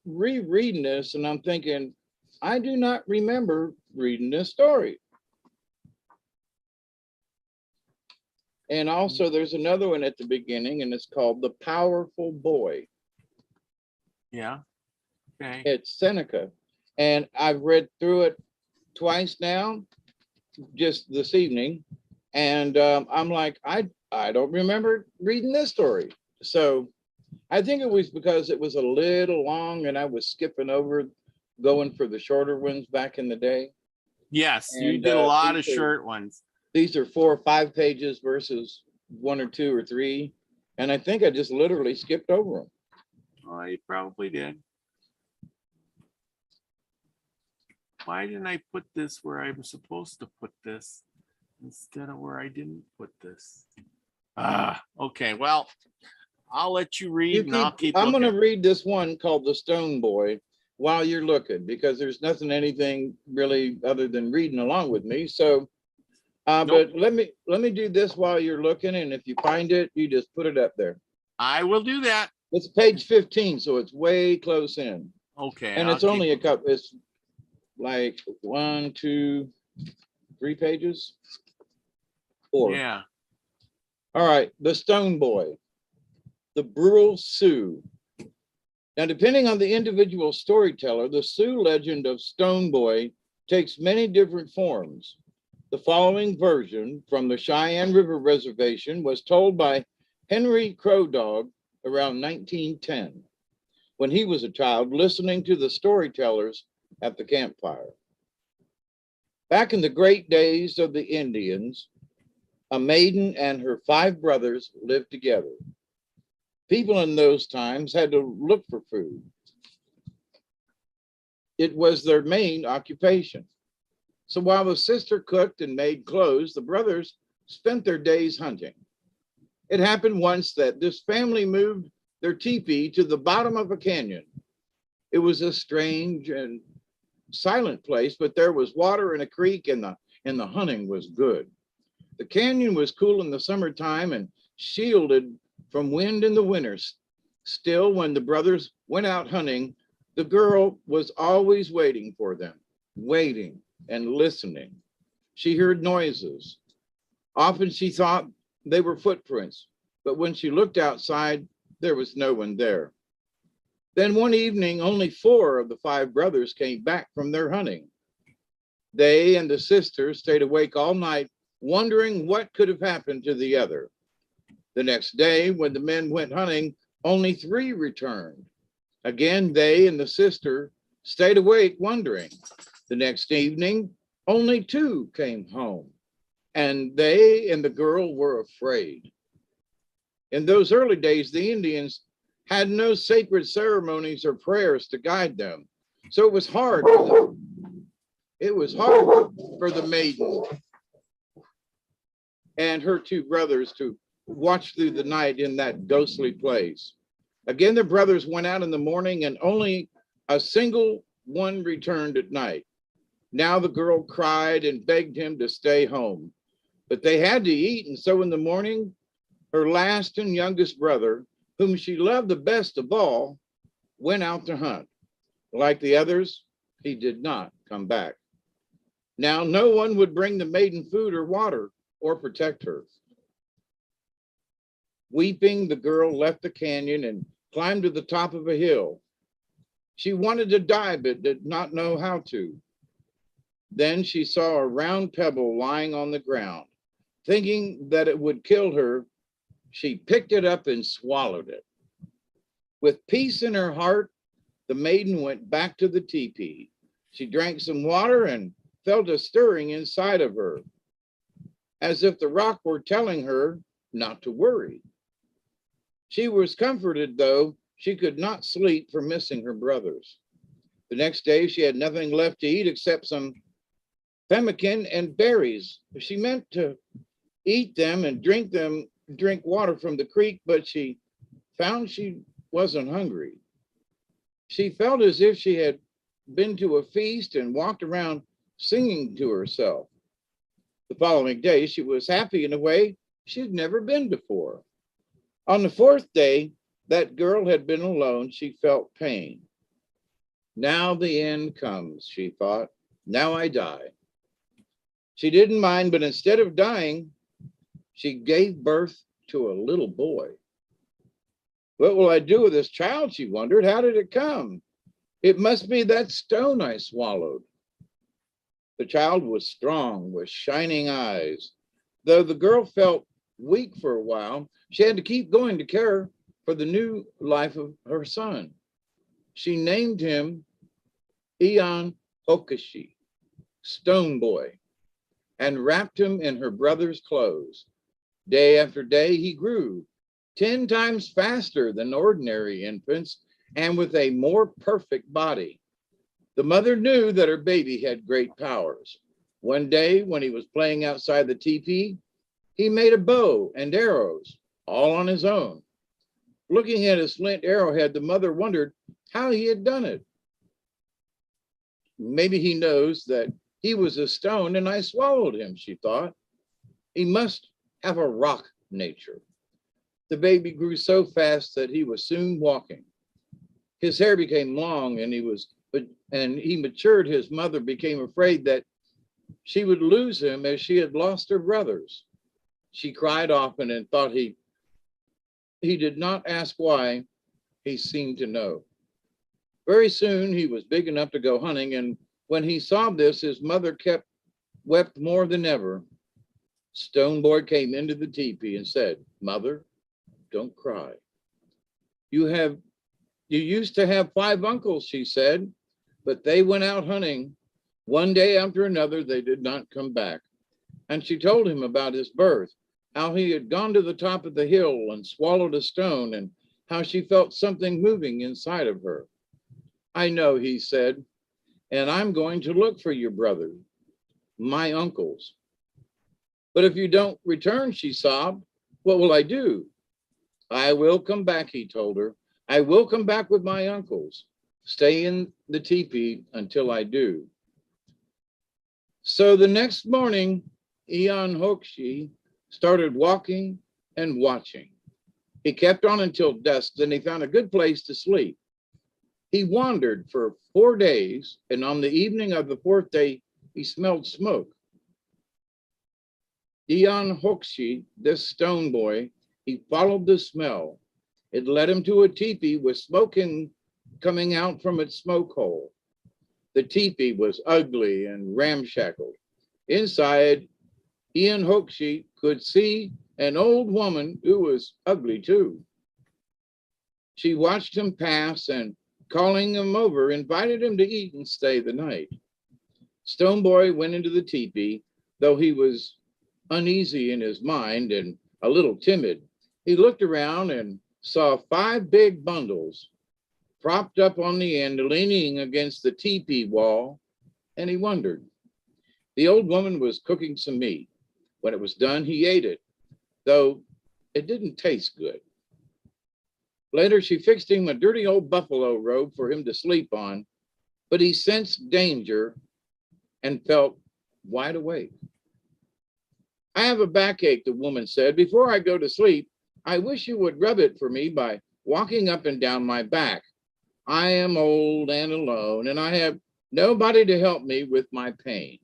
rereading this, and I'm thinking, I do not remember reading this story. And also, there's another one at the beginning, and it's called The Powerful Boy. Yeah. Okay. It's Seneca, and I've read through it twice now, just this evening, and I'm like, I don't remember reading this story. So I think it was because it was a little long, and I was skipping over, going for the shorter ones back in the day. Yes, and you did a lot of short ones. These are 4 or 5 pages versus 1 or 2 or 3, and I think I just literally skipped over them. Oh, you probably did. Why didn't I put this where I'm supposed to put this instead of where I didn't put this? Okay, well, I'll let you read. I'm going to read this one called The Stone Boy while you're looking, because there's anything really other than reading along with me. So, but let me do this while you're looking, and if you find it, you just put it up there. I will do that. It's page 15, so it's way close in. Okay. And it's only a couple. It's like 1, 2, 3 pages. 4. Yeah. All right. The Stone Boy. The Brule Sioux. Now, depending on the individual storyteller, the Sioux legend of Stone Boy takes many different forms. The following version from the Cheyenne River Reservation was told by Henry Crow Dog around 1910, when he was a child listening to the storytellers at the campfire. Back in the great days of the Indians, a maiden and her 5 brothers lived together. People in those times had to look for food. It was their main occupation. So while the sister cooked and made clothes, the brothers spent their days hunting. It happened once that this family moved their teepee to the bottom of a canyon. It was a strange and silent place, but there was water in a creek, and the hunting was good. The canyon was cool in the summertime and shielded from wind in the winters. Still, when the brothers went out hunting, the girl was always waiting for them, waiting and listening. She heard noises. Often she thought they were footprints, but when she looked outside, there was no one there. Then one evening, only 4 of the 5 brothers came back from their hunting. They and the sister stayed awake all night, wondering what could have happened to the other. The next day, when the men went hunting, only 3 returned. Again, they and the sister stayed awake, wondering. The next evening, only 2 came home, and they and the girl were afraid. In those early days, the Indians had no sacred ceremonies or prayers to guide them. So it was hard for them. It was hard for the maiden and her 2 brothers to watch through the night in that ghostly place. Again, the brothers went out in the morning, and only a single one returned at night. Now the girl cried and begged him to stay home, but they had to eat. And so in the morning, her last and youngest brother, whom she loved the best of all, went out to hunt. Like the others, he did not come back. Now no one would bring the maiden food or water or protect her. Weeping, the girl left the canyon and climbed to the top of a hill. She wanted to die, but did not know how to. Then she saw a round pebble lying on the ground. Thinking that it would kill her, she picked it up and swallowed it. With peace in her heart, the maiden went back to the teepee. She drank some water and felt a stirring inside of her, as if the rock were telling her not to worry. She was comforted, though she could not sleep for missing her brothers. The next day, she had nothing left to eat except some pemmican and berries. She meant to eat them and drink water from the creek, but she found she wasn't hungry. She felt as if she had been to a feast and walked around singing to herself. The following day, she was happy in a way she had never been before. On the fourth day, that girl had been alone. She felt pain. Now the end comes, she thought. Now I die. She didn't mind, but instead of dying, she gave birth to a little boy. What will I do with this child? She wondered. How did it come? It must be that stone I swallowed. The child was strong, with shining eyes. Though the girl felt weak for a while, she had to keep going to care for the new life of her son. She named him Ian Hokashi, Stone Boy, and wrapped him in her brother's clothes. Day after day, he grew 10 times faster than ordinary infants and with a more perfect body. The mother knew that her baby had great powers. One day, when he was playing outside the teepee, he made a bow and arrows, all on his own. Looking at his flint arrowhead, the mother wondered how he had done it. Maybe he knows that he was a stone and I swallowed him, she thought. He must have a rock nature. The baby grew so fast that he was soon walking. His hair became long and he matured. His mother became afraid that she would lose him as she had lost her brothers. She cried often and thought he did not ask why. He seemed to know. Very soon he was big enough to go hunting, and when he saw this, his mother wept more than ever. Stone Boy came into the teepee and said, "Mother, don't cry. You used to have 5 uncles," she said, "but they went out hunting. One day after another, they did not come back." And she told him about his birth, how he had gone to the top of the hill and swallowed a stone, and how she felt something moving inside of her. "I know," he said, "and I'm going to look for your brothers, my uncles." "But if you don't return," she sobbed, "what will I do?" "I will come back," he told her. "I will come back with my uncles. Stay in the teepee until I do." So the next morning, Ian Hokashi started walking and watching. He kept on until dusk, then he found a good place to sleep. He wandered for 4 days, and on the evening of the 4th day, he smelled smoke. Ian Hokashi, this stone boy, he followed the smell. It led him to a teepee with smoke coming out from its smoke hole. The teepee was ugly and ramshackle. Inside, Ian Hokashi could see an old woman who was ugly too. She watched him pass and, calling him over, invited him to eat and stay the night. Stone Boy went into the teepee, though he was uneasy in his mind and a little timid. He looked around and saw 5 big bundles propped up on the end, leaning against the teepee wall, and he wondered. The old woman was cooking some meat. When it was done, he ate it, though it didn't taste good. Later, she fixed him a dirty old buffalo robe for him to sleep on, but he sensed danger and felt wide awake. I have a backache, the woman said. Before I go to sleep, I wish you would rub it for me by walking up and down my back. I am old and alone, and I have nobody to help me with my pain.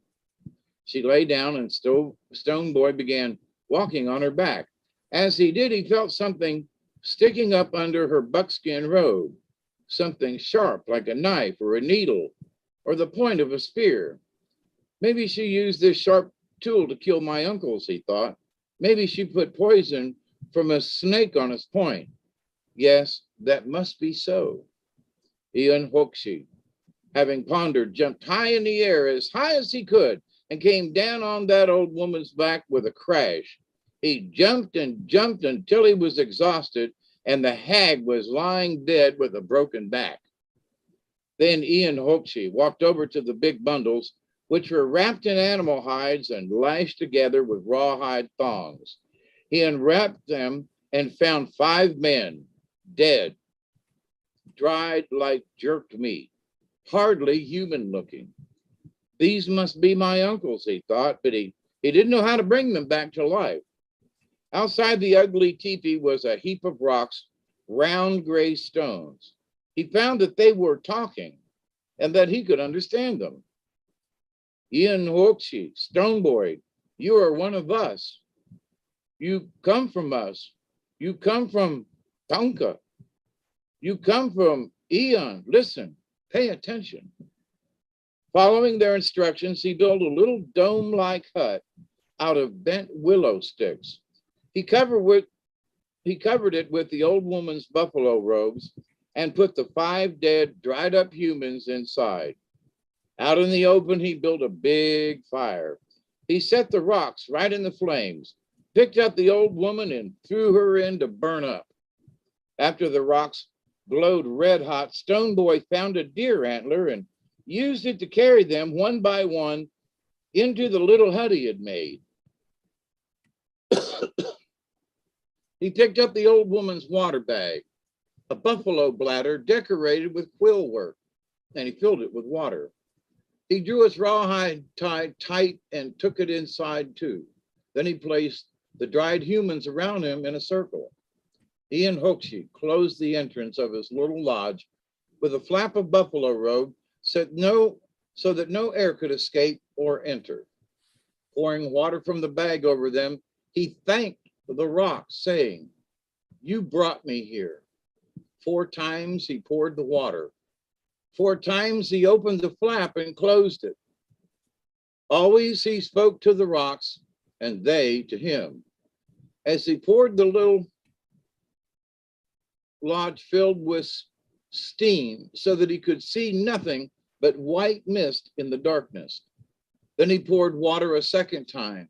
She lay down, and Stone Boy began walking on her back. As he did, he felt something sticking up under her buckskin robe, something sharp like a knife or a needle or the point of a spear. Maybe she used this sharp tool to kill my uncles, he thought. Maybe she put poison from a snake on his point. Yes, that must be so. Ian Hoxie, having pondered, jumped high in the air, as high as he could, and came down on that old woman's back with a crash. He jumped and jumped until he was exhausted, and the hag was lying dead with a broken back. Then Ian Hoxie walked over to the big bundles, which were wrapped in animal hides and lashed together with rawhide thongs. He unwrapped them and found 5 men, dead, dried like jerked meat, hardly human looking. These must be my uncles, he thought, but he didn't know how to bring them back to life. Outside the ugly teepee was a heap of rocks, round gray stones. He found that they were talking and that he could understand them. Ian Hoxie, Stone Boy, you are one of us. You come from us. You come from Tonka. You come from Eon. Listen, pay attention. Following their instructions, he built a little dome-like hut out of bent willow sticks. He covered it with the old woman's buffalo robes and put the 5 dead, dried-up humans inside. Out in the open, he built a big fire. He set the rocks right in the flames, picked up the old woman and threw her in to burn up. After the rocks glowed red hot, Stone Boy found a deer antler and used it to carry them one by one into the little hut he had made. He picked up the old woman's water bag, a buffalo bladder decorated with quill work, and he filled it with water. He drew his rawhide tie tight and took it inside too. Then he placed the dried humans around him in a circle. Ian Hoxie closed the entrance of his little lodge with a flap of buffalo robe so that no air could escape or enter. Pouring water from the bag over them, he thanked the rocks, saying, "You brought me here." 4 times he poured the water. 4 times he opened the flap and closed it. Always he spoke to the rocks and they to him. As he poured, the little lodge filled with steam so that he could see nothing but white mist in the darkness. Then he poured water a 2nd time.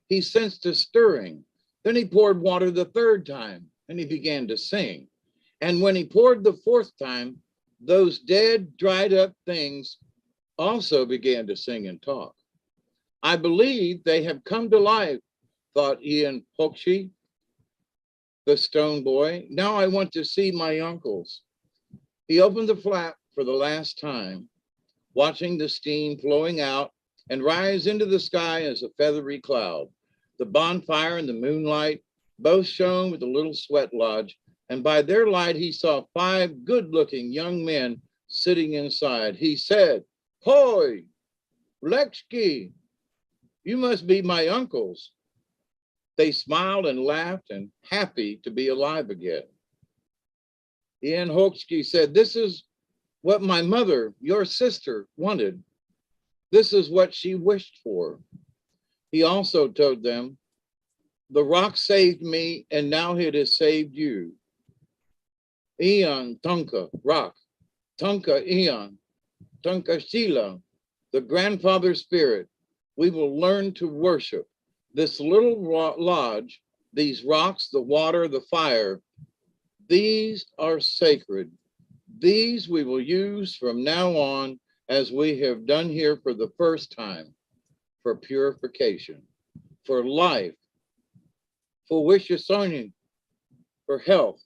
He sensed a stirring. Then he poured water the 3rd time and he began to sing. And when he poured the 4th time, those dead, dried up things also began to sing and talk. I believe they have come to life, thought Ian Hoxie, the Stone Boy. Now I want to see my uncles. He opened the flap for the last time, watching the steam flowing out and rise into the sky as a feathery cloud. The bonfire and the moonlight both shone with the little sweat lodge, and by their light he saw 5 good-looking young men sitting inside. He said, "Hoi, Lexki, you must be my uncles." They smiled and laughed and happy to be alive again. Ian Hoxie said, "This is what my mother, your sister, wanted. This is what she wished for." He also told them, "The rock saved me, and now it has saved you. Eon, Tonka, rock. Tonka, Eon. Tonka, Shila, the grandfather spirit. We will learn to worship this little lodge, these rocks, the water, the fire. These are sacred. These we will use from now on, as we have done here for the first time, for purification, for life, for wishasoning, for health.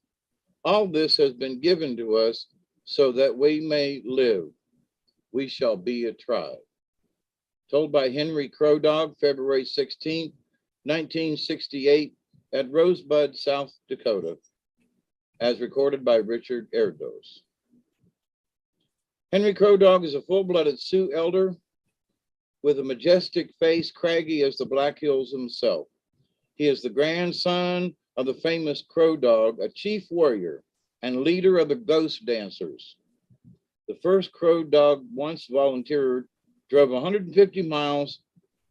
All this has been given to us so that we may live. we shall be a tribe. Told by Henry Crow Dog, February 16th, 1968, at Rosebud, South Dakota, as recorded by Richard Erdos. Henry Crow Dog is a full-blooded Sioux elder with a majestic face, craggy as the Black Hills himself. He is the grandson of the famous Crow Dog, a chief warrior and leader of the Ghost Dancers. The first Crow Dog once volunteered, drove 150 miles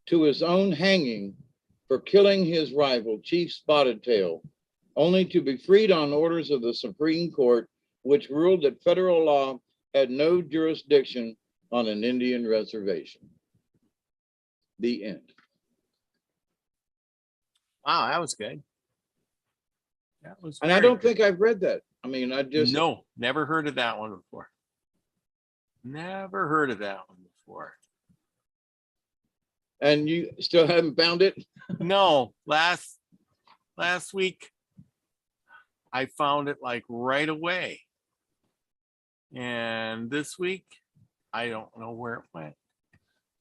to his own hanging for killing his rival, Chief Spotted Tail, only to be freed on orders of the Supreme Court, which ruled that federal law had no jurisdiction on an Indian reservation. The end. Wow, that was good. That was. And I don't think I've read that. I mean, I just no, never heard of that one before. Never heard of that one before. And you still haven't found it? No, last week I found it like right away. And this week, I don't know where it went.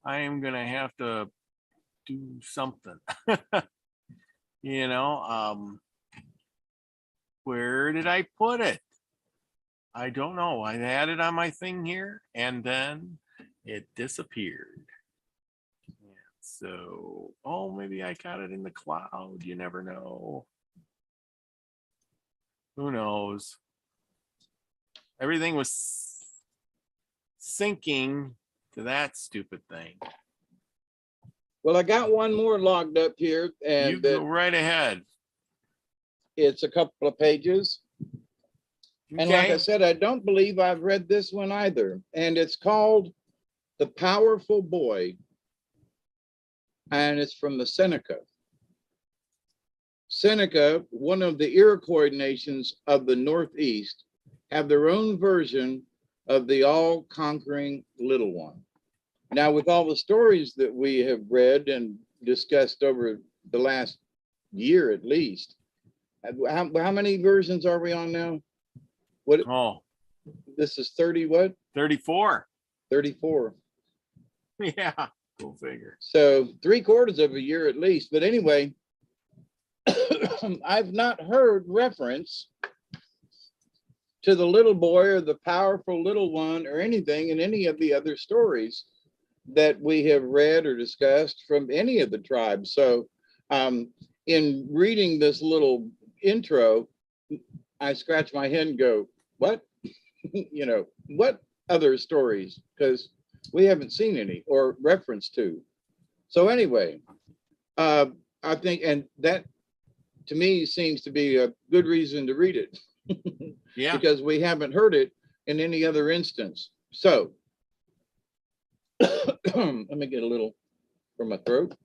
I am going to have to do something. You know, where did I put it? I don't know. I had it on my thing here and then it disappeared. So, oh, maybe I got it in the cloud. You never know. Who knows? Everything was syncing to that stupid thing. Well, I got one more logged up here, and you go right ahead. It's a couple of pages. Okay. And like I said, I don't believe I've read this one either. And it's called The Powerful Boy. And it's from the Seneca. Seneca, one of the Iroquois nations of the Northeast, have their own version of the all-conquering little one. Now, with all the stories that we have read and discussed over the last year at least, how many versions are we on now? What? Oh, this is 30 what? 34. 34. Yeah. Go figure. So 3/4 of a year at least. But anyway, I've not heard reference to the little boy or the powerful little one or anything in any of the other stories that we have read or discussed from any of the tribes. So in reading this little intro, I scratch my head and go, what? You know, what other stories? Because we haven't seen any or reference to. So anyway, I think, and that to me seems to be a good reason to read it. Yeah. Because we haven't heard it in any other instance. So let me get a little from my throat.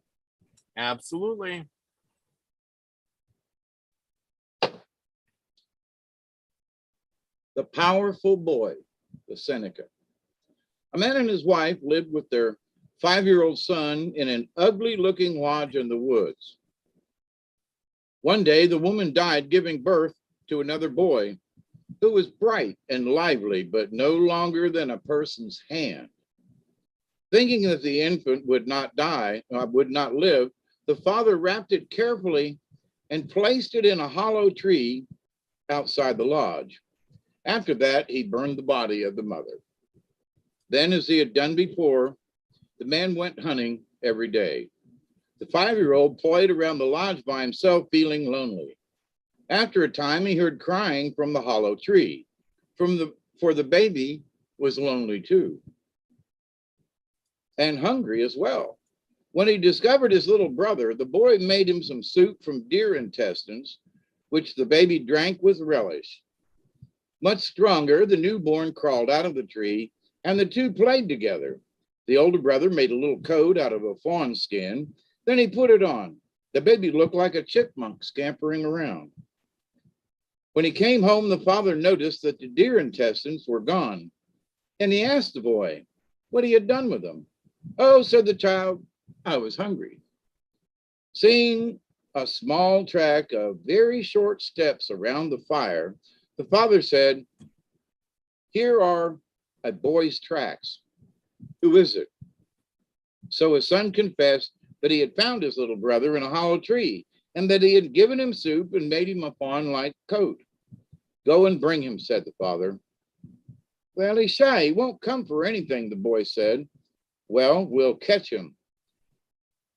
Absolutely. The Powerful Boy, the Seneca. A man and his wife lived with their 5-year-old son in an ugly-looking lodge in the woods. One day, the woman died giving birth to another boy who was bright and lively, but no longer than a person's hand. Thinking that the infant would not live, the father wrapped it carefully and placed it in a hollow tree outside the lodge. After that, he burned the body of the mother. Then, as he had done before, the man went hunting every day. The 5-year-old played around the lodge by himself, feeling lonely. After a time, he heard crying from the hollow tree, for the baby was lonely too, and hungry as well. When he discovered his little brother, the boy made him some soup from deer intestines, which the baby drank with relish. Much stronger, the newborn crawled out of the tree, and the two played together. The older brother made a little coat out of a fawn skin. Then he put it on. The baby looked like a chipmunk scampering around. When he came home, the father noticed that the deer intestines were gone, and he asked the boy what he had done with them. "Oh," said the child, "I was hungry." Seeing a small track of very short steps around the fire, the father said, "Here are a boy's tracks. Who is it? So his son confessed that he had found his little brother in a hollow tree, and that he had given him soup and made him a fawn-like coat. Go and bring him, said the father. Well, he's shy. He won't come for anything, the boy said. Well, we'll catch him.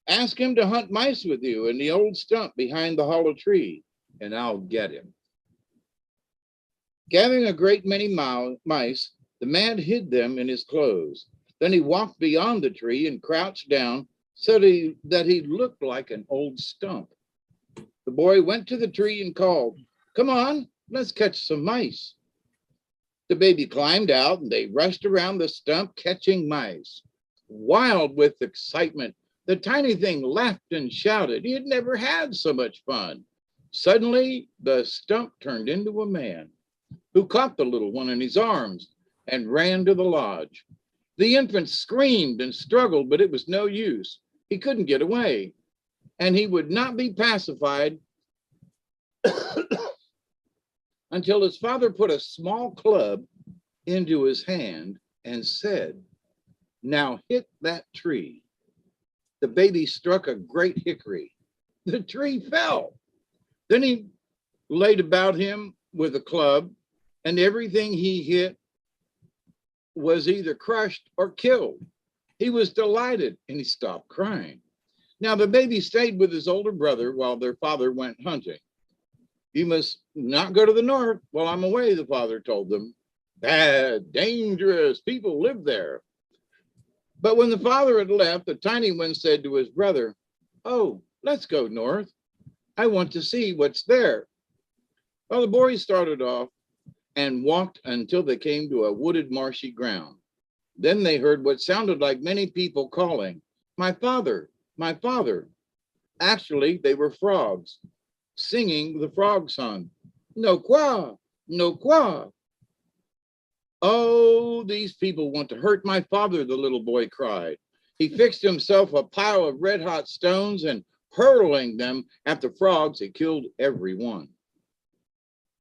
Ask him to hunt mice with you in the old stump behind the hollow tree, and I'll get him. Gathering a great many mice, the man hid them in his clothes. Then he walked beyond the tree and crouched down so that he looked like an old stump. The boy went to the tree and called, "Come on, let's catch some mice." The baby climbed out and they rushed around the stump catching mice. Wild with excitement, the tiny thing laughed and shouted. He had never had so much fun. Suddenly, the stump turned into a man who caught the little one in his arms and ran to the lodge. The infant screamed and struggled, but it was no use. He couldn't get away, and he would not be pacified until his father put a small club into his hand and said, "Now hit that tree." The baby struck a great hickory. The tree fell. Then he laid about him with a club, and everything he hit was either crushed or killed. He was delighted and he stopped crying. Now the baby stayed with his older brother while their father went hunting. "You must not go to the north while I'm away," the father told them. "Bad, dangerous people live there." But when the father had left, the tiny one said to his brother, "Oh, let's go north. I want to see what's there." Well, the boys started off and walked until they came to a wooded, marshy ground. Then they heard what sounded like many people calling, "My father, my father." Actually, they were frogs singing the frog song, "No qua, no qua." "Oh, these people want to hurt my father," the little boy cried. He fixed himself a pile of red-hot stones and hurling them at the frogs, he killed every one.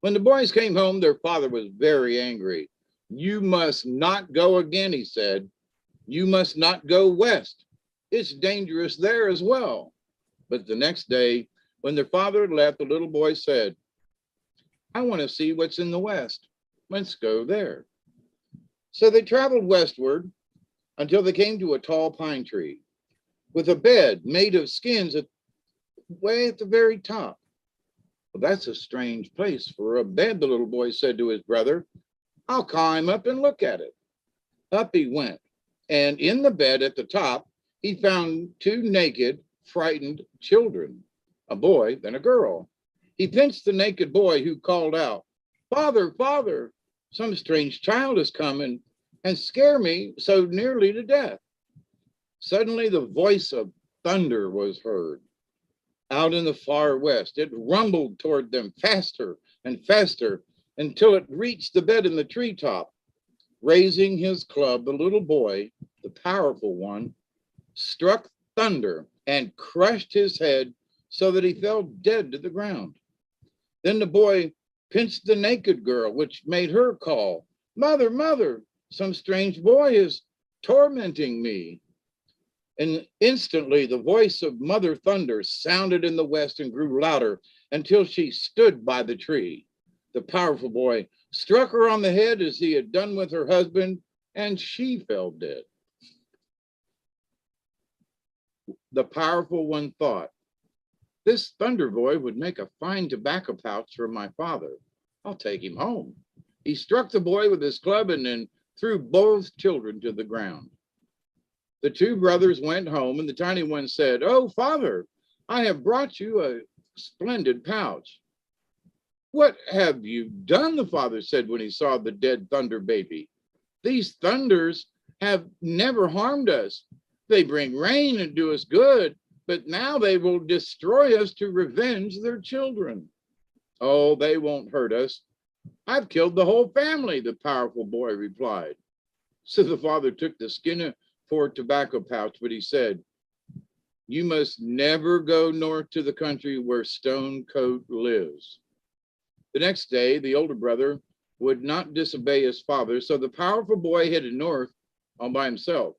When the boys came home, their father was very angry. "You must not go again," he said. "You must not go west. It's dangerous there as well." But the next day, when their father had left, the little boy said, "I want to see what's in the west. Let's go there." So they traveled westward until they came to a tall pine tree with a bed made of skins way at the very top. "Well, that's a strange place for a bed," the little boy said to his brother. "I'll climb up and look at it." Up he went, and in the bed at the top, he found two naked, frightened children, a boy and a girl. He pinched the naked boy, who called out, "Father, father, some strange child has come and scare me so nearly to death." Suddenly the voice of thunder was heard out in the far west. It rumbled toward them faster and faster until it reached the bed in the treetop. Raising his club, the little boy, the powerful one, struck thunder and crushed his head so that he fell dead to the ground. Then the boy pinched the naked girl, which made her call, "Mother, mother, some strange boy is tormenting me." And instantly the voice of Mother Thunder sounded in the west and grew louder until she stood by the tree. The powerful boy struck her on the head as he had done with her husband, and she fell dead. The powerful one thought, "This Thunder Boy would make a fine tobacco pouch for my father. I'll take him home." He struck the boy with his club and then threw both children to the ground. The two brothers went home, and the tiny one said, "Oh, father, I have brought you a splendid pouch." "What have you done?" the father said when he saw the dead thunder baby. "These thunders have never harmed us. They bring rain and do us good, but now they will destroy us to revenge their children." "Oh, they won't hurt us. I've killed the whole family," the powerful boy replied. So the father took the skin for a tobacco pouch, but he said, "You must never go north to the country where Stonecoat lives." The next day, the older brother would not disobey his father, so the powerful boy headed north all by himself.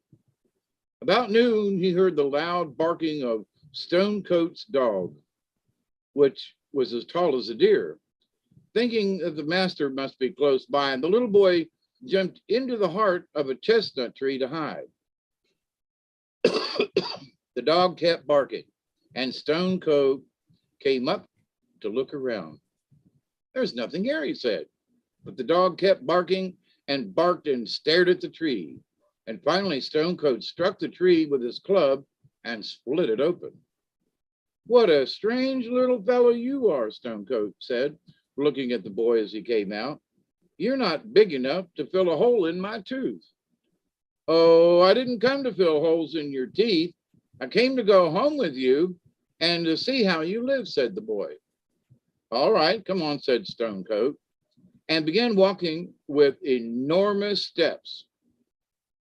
About noon, he heard the loud barking of Stonecoat's dog, which was as tall as a deer. Thinking that the master must be close by, and the little boy jumped into the heart of a chestnut tree to hide. The dog kept barking, and Stonecoat came up to look around. There's nothing here, he said. But the dog kept barking and barked and stared at the tree. And finally, Stonecoat struck the tree with his club and split it open. What a strange little fellow you are, Stonecoat said, looking at the boy as he came out. You're not big enough to fill a hole in my tooth. Oh, I didn't come to fill holes in your teeth. I came to go home with you and to see how you live, said the boy. All right, come on, said Stonecoat, and began walking with enormous steps.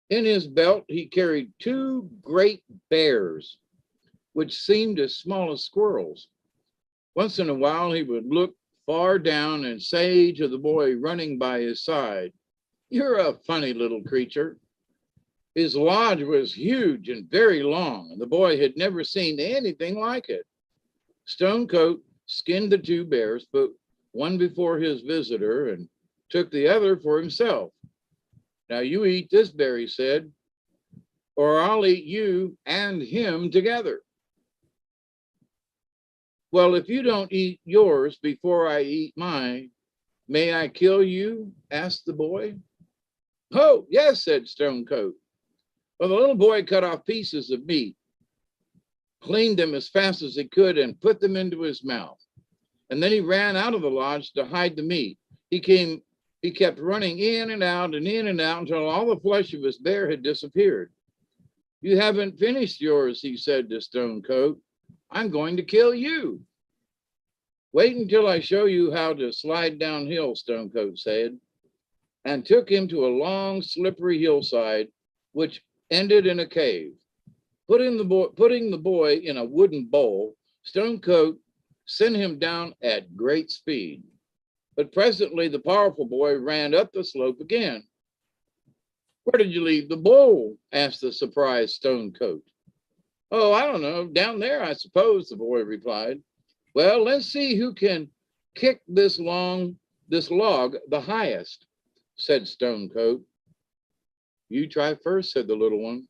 In his belt, he carried 2 great bears, which seemed as small as squirrels. Once in a while, he would look far down and say to the boy running by his side, You're a funny little creature. His lodge was huge and very long, and the boy had never seen anything like it. Stonecoat skinned the 2 bears, put one before his visitor, and took the other for himself. Now you eat this bear, he said, or I'll eat you and him together. Well, if you don't eat yours before I eat mine, may I kill you? Asked the boy. Oh, yes, said Stonecoat. Well, the little boy cut off pieces of meat, cleaned them as fast as he could, and put them into his mouth. And then he ran out of the lodge to hide the meat. He kept running in and out until all the flesh of his bear had disappeared. You haven't finished yours, he said to Stonecoat. I'm going to kill you. Wait until I show you how to slide downhill, Stonecoat said, and took him to a long, slippery hillside, which ended in a cave. Putting the boy in a wooden bowl, Stonecoat sent him down at great speed. But presently the powerful boy ran up the slope again. Where did you leave the bowl? Asked the surprised Stonecoat. Oh, I don't know, down there, I suppose, the boy replied. Well, let's see who can kick this log the highest, said Stonecoat. You try first, said the little one.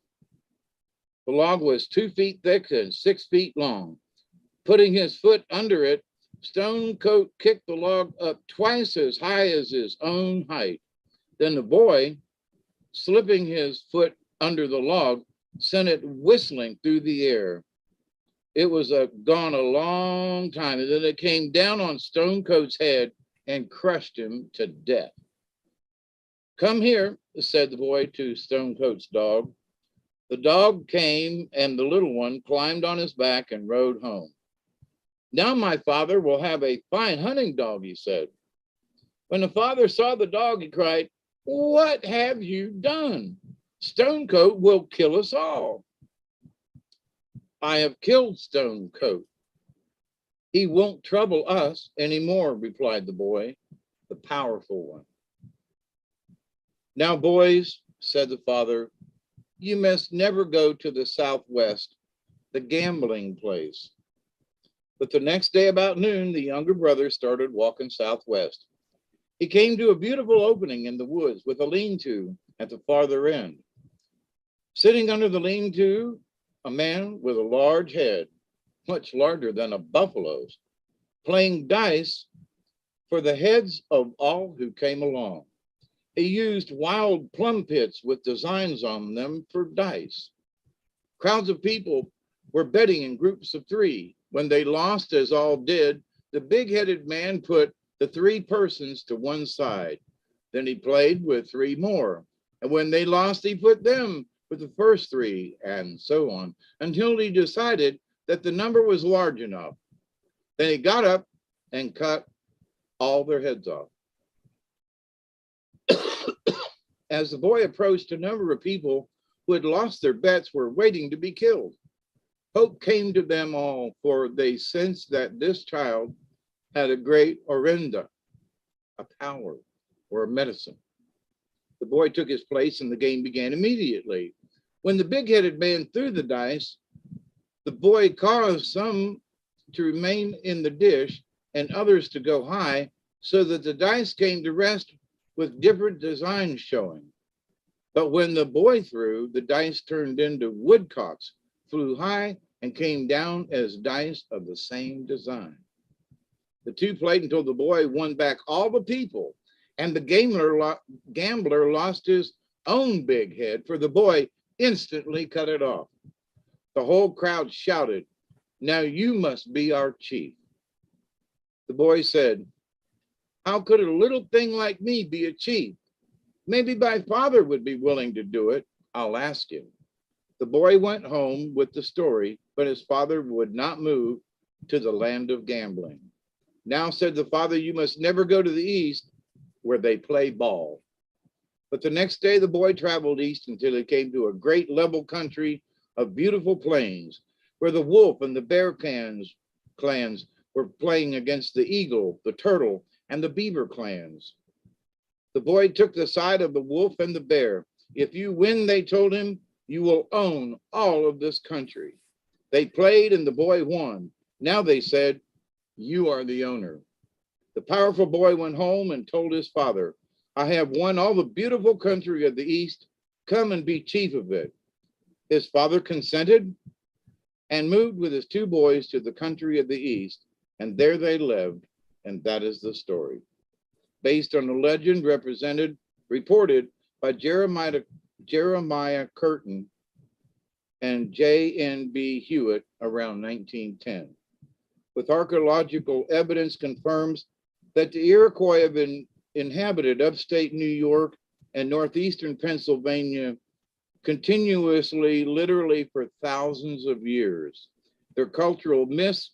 The log was 2 feet thick and 6 feet long. Putting his foot under it, Stonecoat kicked the log up twice as high as his own height. Then the boy, slipping his foot under the log, sent it whistling through the air. It was gone a long time, and then it came down on Stonecoat's head and crushed him to death. Come here, said the boy to Stonecoat's dog. The dog came, and the little one climbed on his back and rode home. Now my father will have a fine hunting dog, he said. When the father saw the dog, he cried, What have you done? Stonecoat will kill us all. I have killed Stonecoat. He won't trouble us anymore, replied the boy, the powerful one. Now, boys, said the father, you must never go to the Southwest, the gambling place. But the next day about noon, the younger brother started walking southwest. He came to a beautiful opening in the woods with a lean-to at the farther end. Sitting under the lean-to, a man with a large head, much larger than a buffalo's, playing dice for the heads of all who came along. He used wild plum pits with designs on them for dice. Crowds of people were betting in groups of 3. When they lost, as all did, the big-headed man put the 3 persons to one side. Then he played with 3 more. And when they lost, he put them with the first 3, and so on, until he decided that the number was large enough. Then he got up and cut all their heads off. As the boy approached, a number of people who had lost their bets were waiting to be killed. Hope came to them all, for they sensed that this child had a great orenda, a power, or a medicine. The boy took his place and the game began immediately. When the big-headed man threw the dice, the boy caused some to remain in the dish and others to go high, so that the dice came to rest with different designs showing. But when the boy threw, the dice turned into woodcocks, flew high, and came down as dice of the same design. The two played until the boy won back all the people, and the gambler lost his own big head, for the boy instantly cut it off. The whole crowd shouted, "Now you must be our chief." The boy said, "How could a little thing like me be a chief? Maybe my father would be willing to do it. I'll ask him." The boy went home with the story, but his father would not move to the land of gambling. "Now," said the father, "you must never go to the east where they play ball." But the next day the boy traveled east until he came to a great level country of beautiful plains, where the wolf and the bear clans were playing against the eagle, the turtle, and the beaver clans. The boy took the side of the wolf and the bear. "If you win," they told him, "you will own all of this country." They played and the boy won. Now, they said, "You are the owner." The powerful boy went home and told his father, "I have won all the beautiful country of the east. Come and be chief of it." His father consented and moved with his two boys to the country of the east, and there they lived, and that is the story. Based on a legend reported by Jeremiah Curtin and J.N.B. Hewitt around 1910. With archaeological evidence confirms that the Iroquois have inhabited upstate New York and northeastern Pennsylvania continuously, literally for thousands of years. Their cultural myths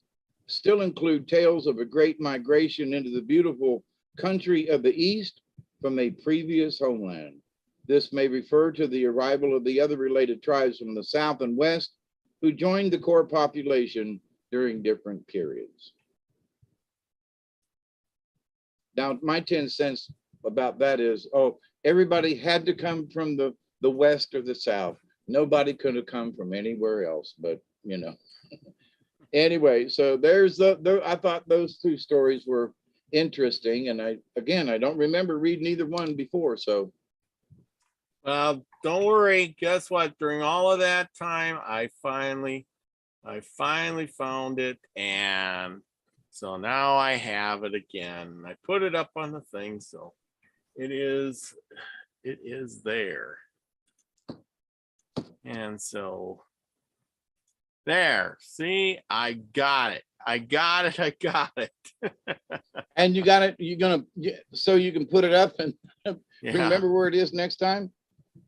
still include tales of a great migration into the beautiful country of the East from a previous homeland. This may refer to the arrival of the other related tribes from the South and West who joined the core population during different periods. Now, my 10 cents about that is, everybody had to come from the West or the South. Nobody could have come from anywhere else, but Anyway, so I thought those two stories were interesting. And I don't remember reading either one before, so. Well, don't worry. Guess what? During all of that time, I finally found it, and so now I have it again. I put it up on the thing, so it is there. And so there, see, I got it. And you got it, so you can put it up and Yeah. remember where it is next time?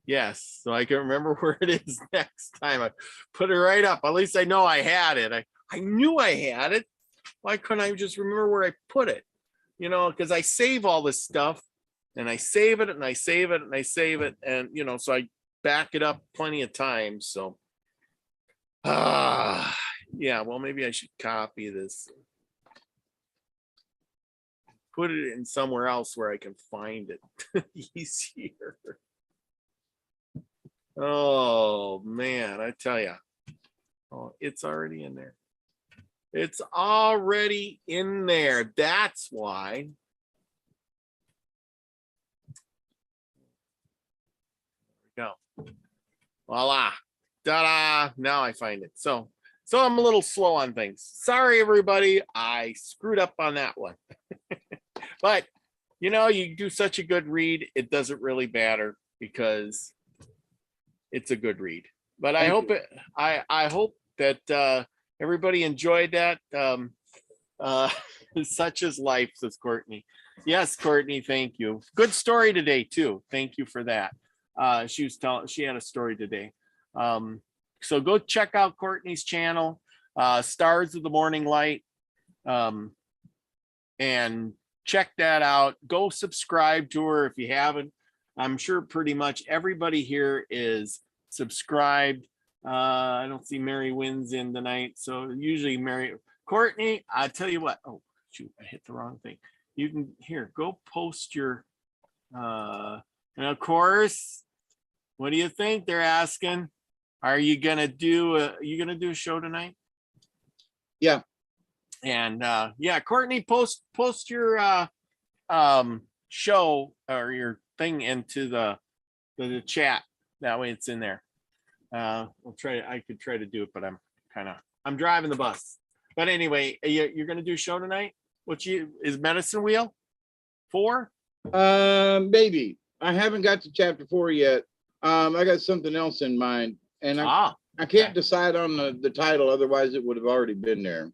Yes, so I can remember where it is next time. I put it right up. At least I know I had it. I knew I had it. Why couldn't I just remember where I put it? Because I save all this stuff, and I save it, and I save it, and I save it, and so I back it up plenty of times. So, yeah. Well, maybe I should copy this, put it in somewhere else where I can find it easier. Oh man, I tell you. Oh, it's already in there. It's already in there. That's why. There we go. Voila. Ta-da. Now I find it. So I'm a little slow on things. Sorry, everybody. I screwed up on that one. But, you do such a good read, it doesn't really matter because it's a good read. But I hope that everybody enjoyed that. Such is life, says Courtney. Yes, Courtney, thank you. Good story today too. Thank you for that. She had a story today. So go check out Courtney's channel, Stars of the Morning Light, and check that out. Go subscribe to her if you haven't. I'm sure pretty much everybody here is subscribed. I don't see Mary Wynn's in tonight, so usually Courtney, I tell you what. Oh shoot, I hit the wrong thing. You can go post your and of course, what do you think they're asking? Are you gonna do a show tonight? Yeah. And yeah, Courtney, post your show or your thing into the chat. That way it's in there. I could try to do it, but I'm driving the bus. But anyway, you're gonna do a show tonight? Is Medicine Wheel 4? Maybe. I haven't got to chapter 4 yet. I got something else in mind, and I can't decide on the title, otherwise it would have already been there.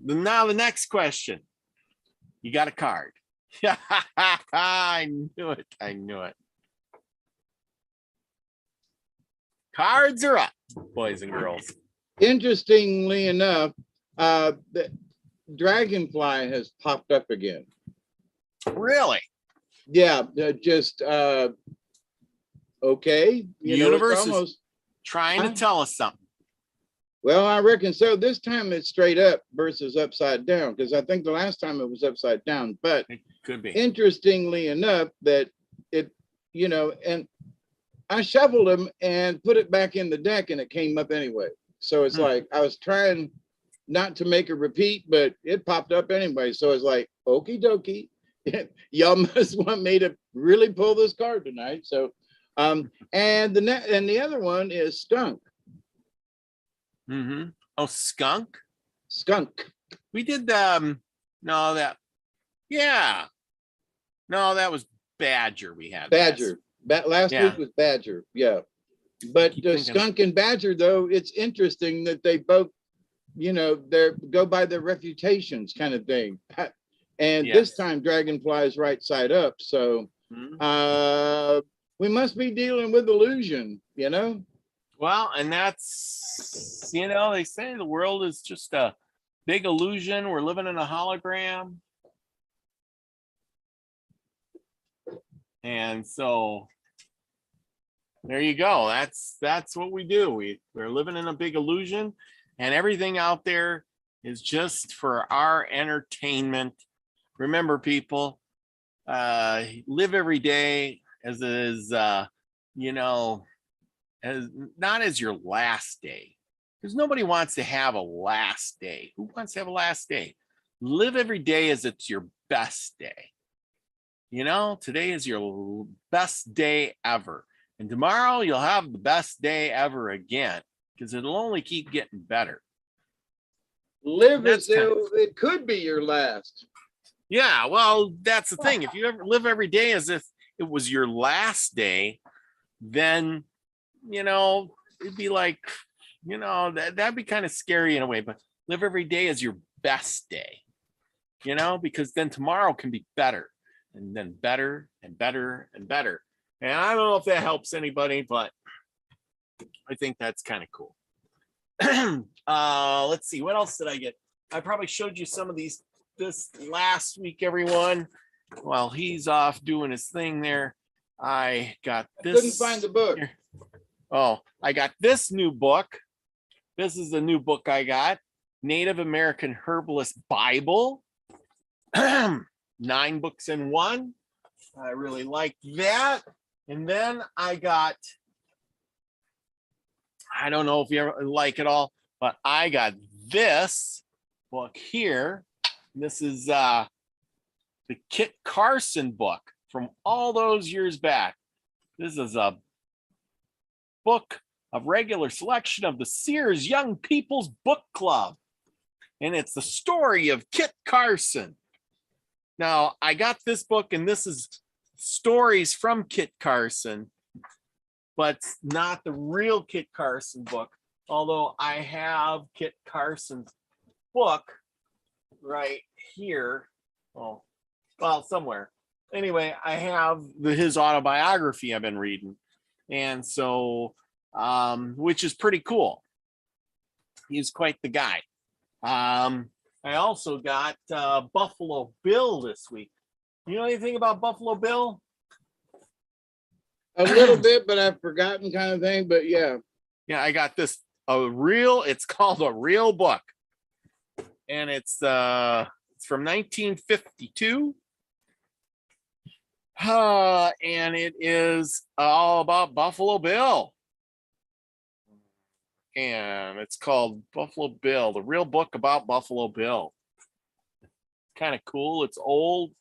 Now the next question. You got a card. I knew it. Cards are up, boys and girls. Interestingly enough, the Dragonfly has popped up again. Really? Yeah, just okay. The universe is trying to tell us something. Well, I reckon so. This time it's straight up versus upside down, because I think the last time it was upside down. But it could be. Interestingly enough, that it, and I shuffled them and put it back in the deck, and it came up anyway. So it's like I was trying not to make a repeat, but it popped up anyway. So it's like, okie dokie. Y'all must want me to really pull this card tonight. So, and the other one is Skunk. Mm-hmm. Oh, Skunk. We did that was Badger. We had Badger. Last week was Badger. Yeah, but Skunk and Badger, though, it's interesting that they both, they go by their reputations, kind of thing. And this time Dragonfly is right side up. So we must be dealing with illusion, Well, and that's, they say the world is just a big illusion. We're living in a hologram. And so there you go. That's what we do. We're living in a big illusion, and everything out there is just for our entertainment. Remember, people, live every day as as not as your last day, because nobody wants to have a last day. Who wants to have a last day? Live every day as it's your best day. Today is your best day ever, and tomorrow you'll have the best day ever again, because it'll only keep getting better. Live as though it could be your last. Yeah, well, that's the thing. If you ever live every day as if it was your last day, then it'd be like, that'd be kind of scary in a way. But live every day as your best day, because then tomorrow can be better, and then better and better and better. And I don't know if that helps anybody, but I think that's kind of cool. Let's see, what else did I get? I probably showed you some of this last week, everyone. While he's off doing his thing there, I got this. I couldn't find the book. Here. Oh, I got this new book. This is the new book I got. Native American Herbalist Bible. 9 books in one. I really like that. And then I got, I don't know if you ever like it all, but I got this book here. This is the Kit Carson book from all those years back. This is a book of regular selection of the Sears Young People's Book Club. And it's the story of Kit Carson. Now, I got this book, and this is stories from Kit Carson, but not the real Kit Carson book, although I have Kit Carson's book right here. Oh, well, somewhere. Anyway, I have his autobiography I've been reading. And so, which is pretty cool. He's quite the guy. I also got Buffalo Bill this week. You know anything about Buffalo Bill? A little bit, but I've forgotten, kind of thing. But yeah. Yeah, I got this it's called A Real Book. And it's from 1952. And it is all about Buffalo Bill. and it's called Buffalo Bill, the real book about Buffalo Bill. Kind of cool. It's old.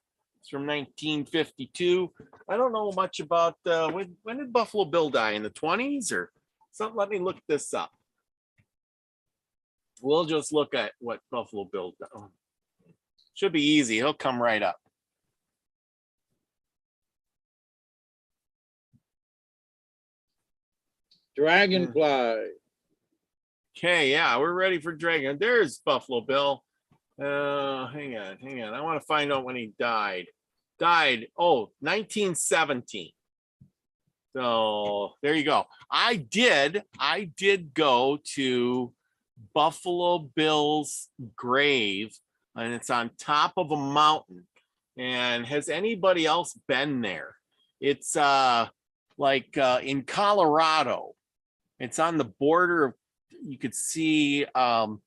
It's from 1952. I don't know much about when did Buffalo Bill die, in the 20s or something? Let me look this up. We'll just look at what Buffalo Bill does. Oh, should be easy. He'll come right up. Dragonfly. Okay, yeah, we're ready for Dragon. There's Buffalo Bill. Hang on. I want to find out when he died. 1917. So there you go. I did go to Buffalo Bill's grave, and it's on top of a mountain. And has anybody else been there? It's in Colorado. It's on the border of, you could see it's on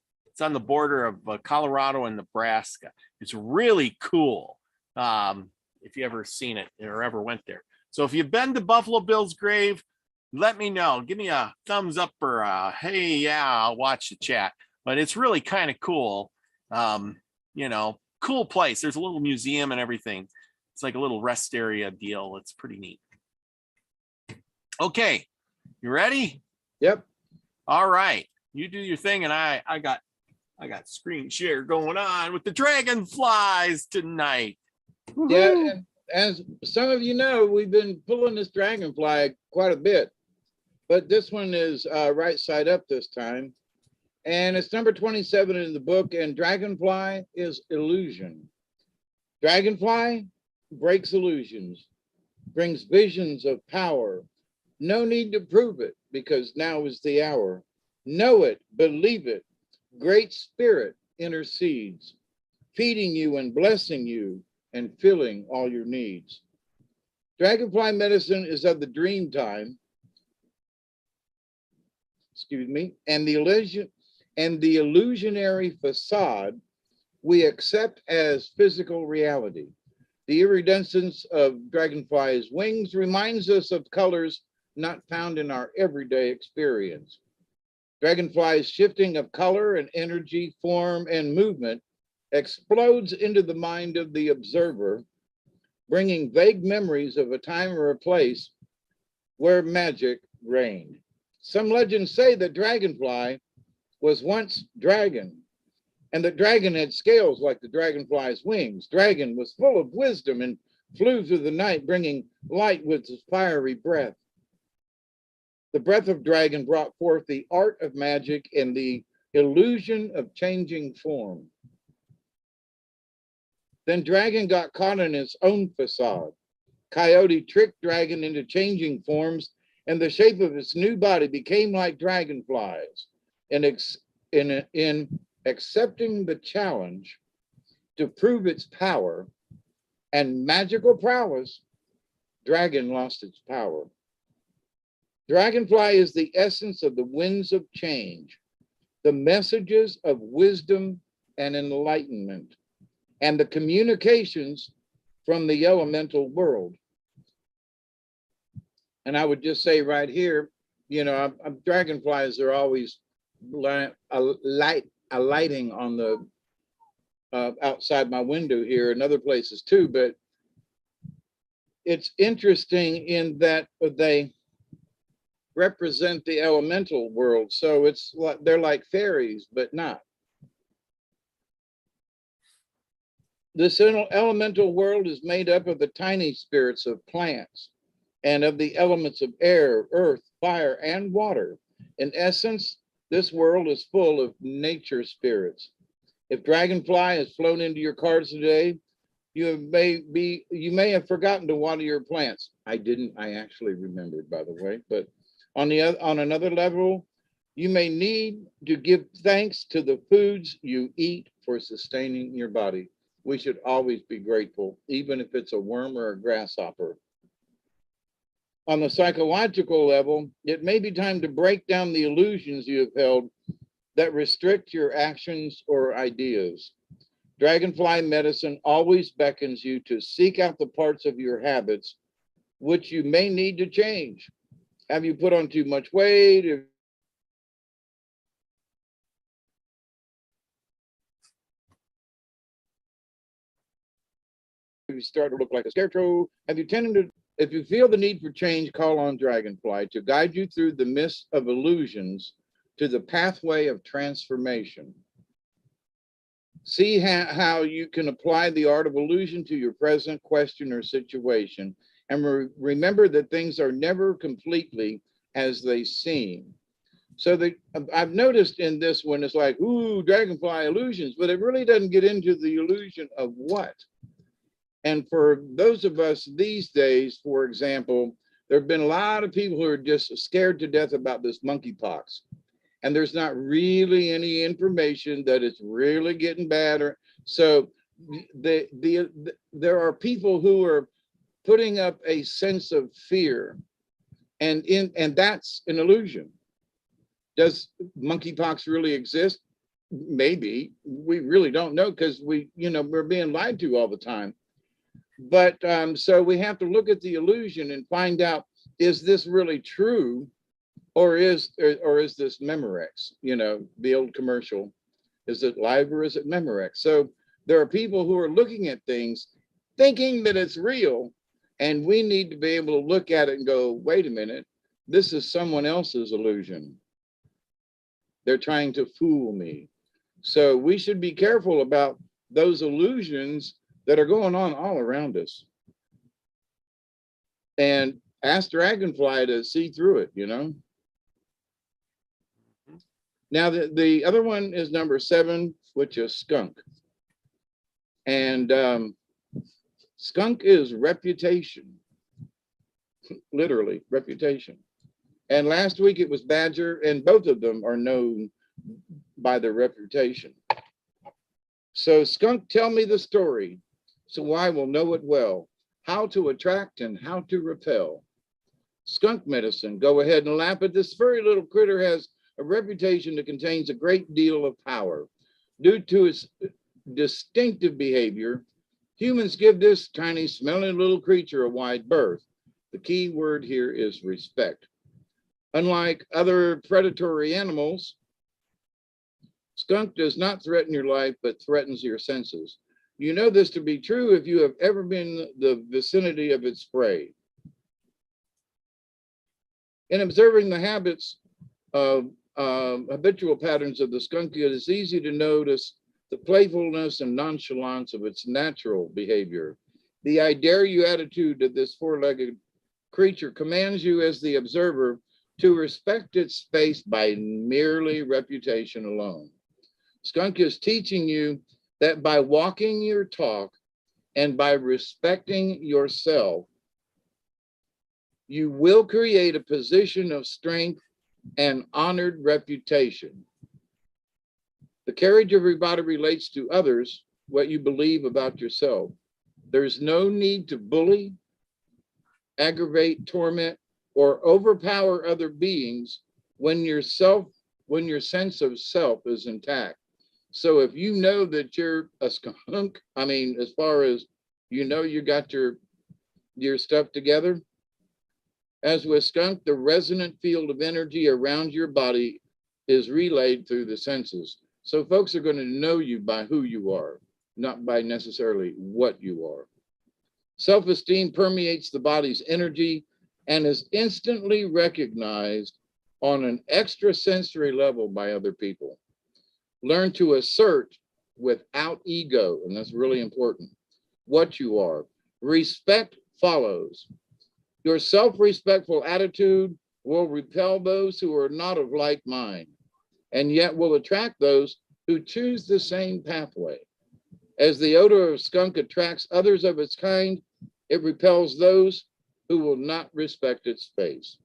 the border of Colorado and Nebraska. It's really cool. If you ever seen it or ever went there. So if you've been to Buffalo Bill's grave, let me know. Give me a thumbs up or hey, yeah, I'll watch the chat. But it's really kind of cool. Cool place. There's a little museum and everything. It's like a little rest area deal. It's pretty neat. Okay, you ready? Yep. All right. You do your thing, and I got screen share going on with the dragonflies tonight. Woo-hoo. Yeah, and as some of you know, we've been pulling this dragonfly quite a bit, but this one is right side up this time, and it's number 27 in the book. And dragonfly is illusion. Dragonfly breaks illusions, brings visions of power. No need to prove it, because now is the hour. Know it, believe it. Great Spirit intercedes, feeding you and blessing you and filling all your needs. Dragonfly medicine is of the dream time, and the illusionary facade we accept as physical reality. The iridescence of dragonfly's wings reminds us of colors not found in our everyday experience. Dragonfly's shifting of color and energy, form, and movement explodes into the mind of the observer, bringing vague memories of a time or a place where magic reigned. Some legends say that dragonfly was once dragon, and that dragon had scales like the dragonfly's wings. Dragon was full of wisdom and flew through the night, bringing light with his fiery breath. The breath of dragon brought forth the art of magic and the illusion of changing form. Then dragon got caught in its own facade. Coyote tricked dragon into changing forms, and the shape of its new body became like dragonflies. In accepting the challenge to prove its power and magical prowess, dragon lost its power. Dragonfly is the essence of the winds of change, the messages of wisdom and enlightenment, and the communications from the elemental world. And I would just say right here, dragonflies are always alighting on the outside my window here and other places too, but it's interesting in that they represent the elemental world. So it's like they're like fairies, but not. This elemental world is made up of the tiny spirits of plants and of the elements of air, earth, fire, and water. In essence, this world is full of nature spirits. If dragonfly has flown into your cards today, you may have forgotten to water your plants. I didn't. I actually remembered, by the way. But on another level, you may need to give thanks to the foods you eat for sustaining your body. We should always be grateful, even if it's a worm or a grasshopper. On the psychological level, it may be time to break down the illusions you have held that restrict your actions or ideas. Dragonfly medicine always beckons you to seek out the parts of your habits which you may need to change. Have you put on too much weight? you start to look like a scarecrow? Have you tended to, if you feel the need for change, call on Dragonfly to guide you through the mist of illusions to the pathway of transformation. See how you can apply the art of illusion to your present question or situation. And remember that things are never completely as they seem. So I've noticed in this one, it's like, ooh, Dragonfly illusions, but it really doesn't get into the illusion of what. And for those of us these days, for example, there have been a lot of people who are just scared to death about this monkeypox. And there's not really any information that it's really getting bad. So there are people who are putting up a sense of fear, and that's an illusion. Does monkeypox really exist? Maybe. We really don't know, because we're being lied to all the time. But so we have to look at the illusion and find out, is this really true? Or is this Memorex, the old commercial? Is it live or is it Memorex? So there are people who are looking at things thinking that it's real, and we need to be able to look at it and go, wait a minute, this is someone else's illusion. They're trying to fool me. So we should be careful about those illusions that are going on all around us. And ask Dragonfly to see through it, Now, the other one is number 7, which is skunk. And skunk is reputation, literally reputation. And last week it was badger, and both of them are known by their reputation. So skunk, tell me the story, so I will know it well, how to attract and how to repel. Skunk medicine, go ahead and laugh at this furry little critter has a reputation that contains a great deal of power. Due to its distinctive behavior, humans give this tiny, smelling little creature a wide berth. The key word here is respect. Unlike other predatory animals, skunk does not threaten your life, but threatens your senses. You know this to be true if you have ever been in the vicinity of its prey. In observing the habits of habitual patterns of the skunk, it is easy to notice the playfulness and nonchalance of its natural behavior. The I dare you attitude of this four-legged creature commands you as the observer to respect its space by merely reputation alone. Skunk is teaching you that by walking your talk and by respecting yourself, you will create a position of strength and honored reputation. The carriage of your body relates to others what you believe about yourself. There's no need to bully, aggravate, torment, or overpower other beings when your sense of self is intact. So if you know that you're a skunk, as far as you got your stuff together, as with skunk, the resonant field of energy around your body is relayed through the senses. So folks are going to know you by who you are, not by necessarily what you are. Self-esteem permeates the body's energy and is instantly recognized on an extrasensory level by other people. Learn to assert without ego, and that's really important, what you are. Respect follows. Your self-respectful attitude will repel those who are not of like mind, and yet will attract those who choose the same pathway. As the odor of skunk attracts others of its kind, it repels those who will not respect its space.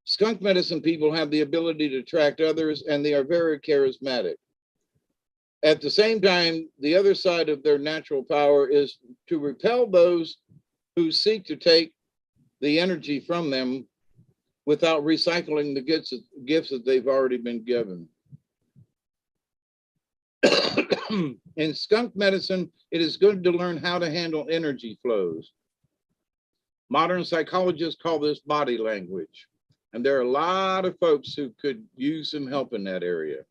Skunk medicine people have the ability to attract others, and they are very charismatic. At the same time, the other side of their natural power is to repel those who seek to take the energy from them without recycling the gifts that they've already been given. In skunk medicine, it is good to learn how to handle energy flows. Modern psychologists call this body language. And there are a lot of folks who could use some help in that area.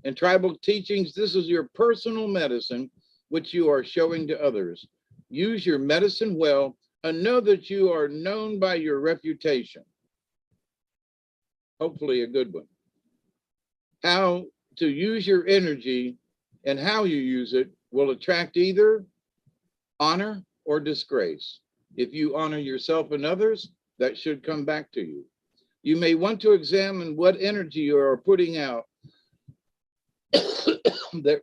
In tribal teachings, this is your personal medicine, which you are showing to others. Use your medicine well and know that you are known by your reputation. Hopefully a good one. How to use your energy and how you use it will attract either honor or disgrace. If you honor yourself and others, that should come back to you. You may want to examine what energy you are putting out that,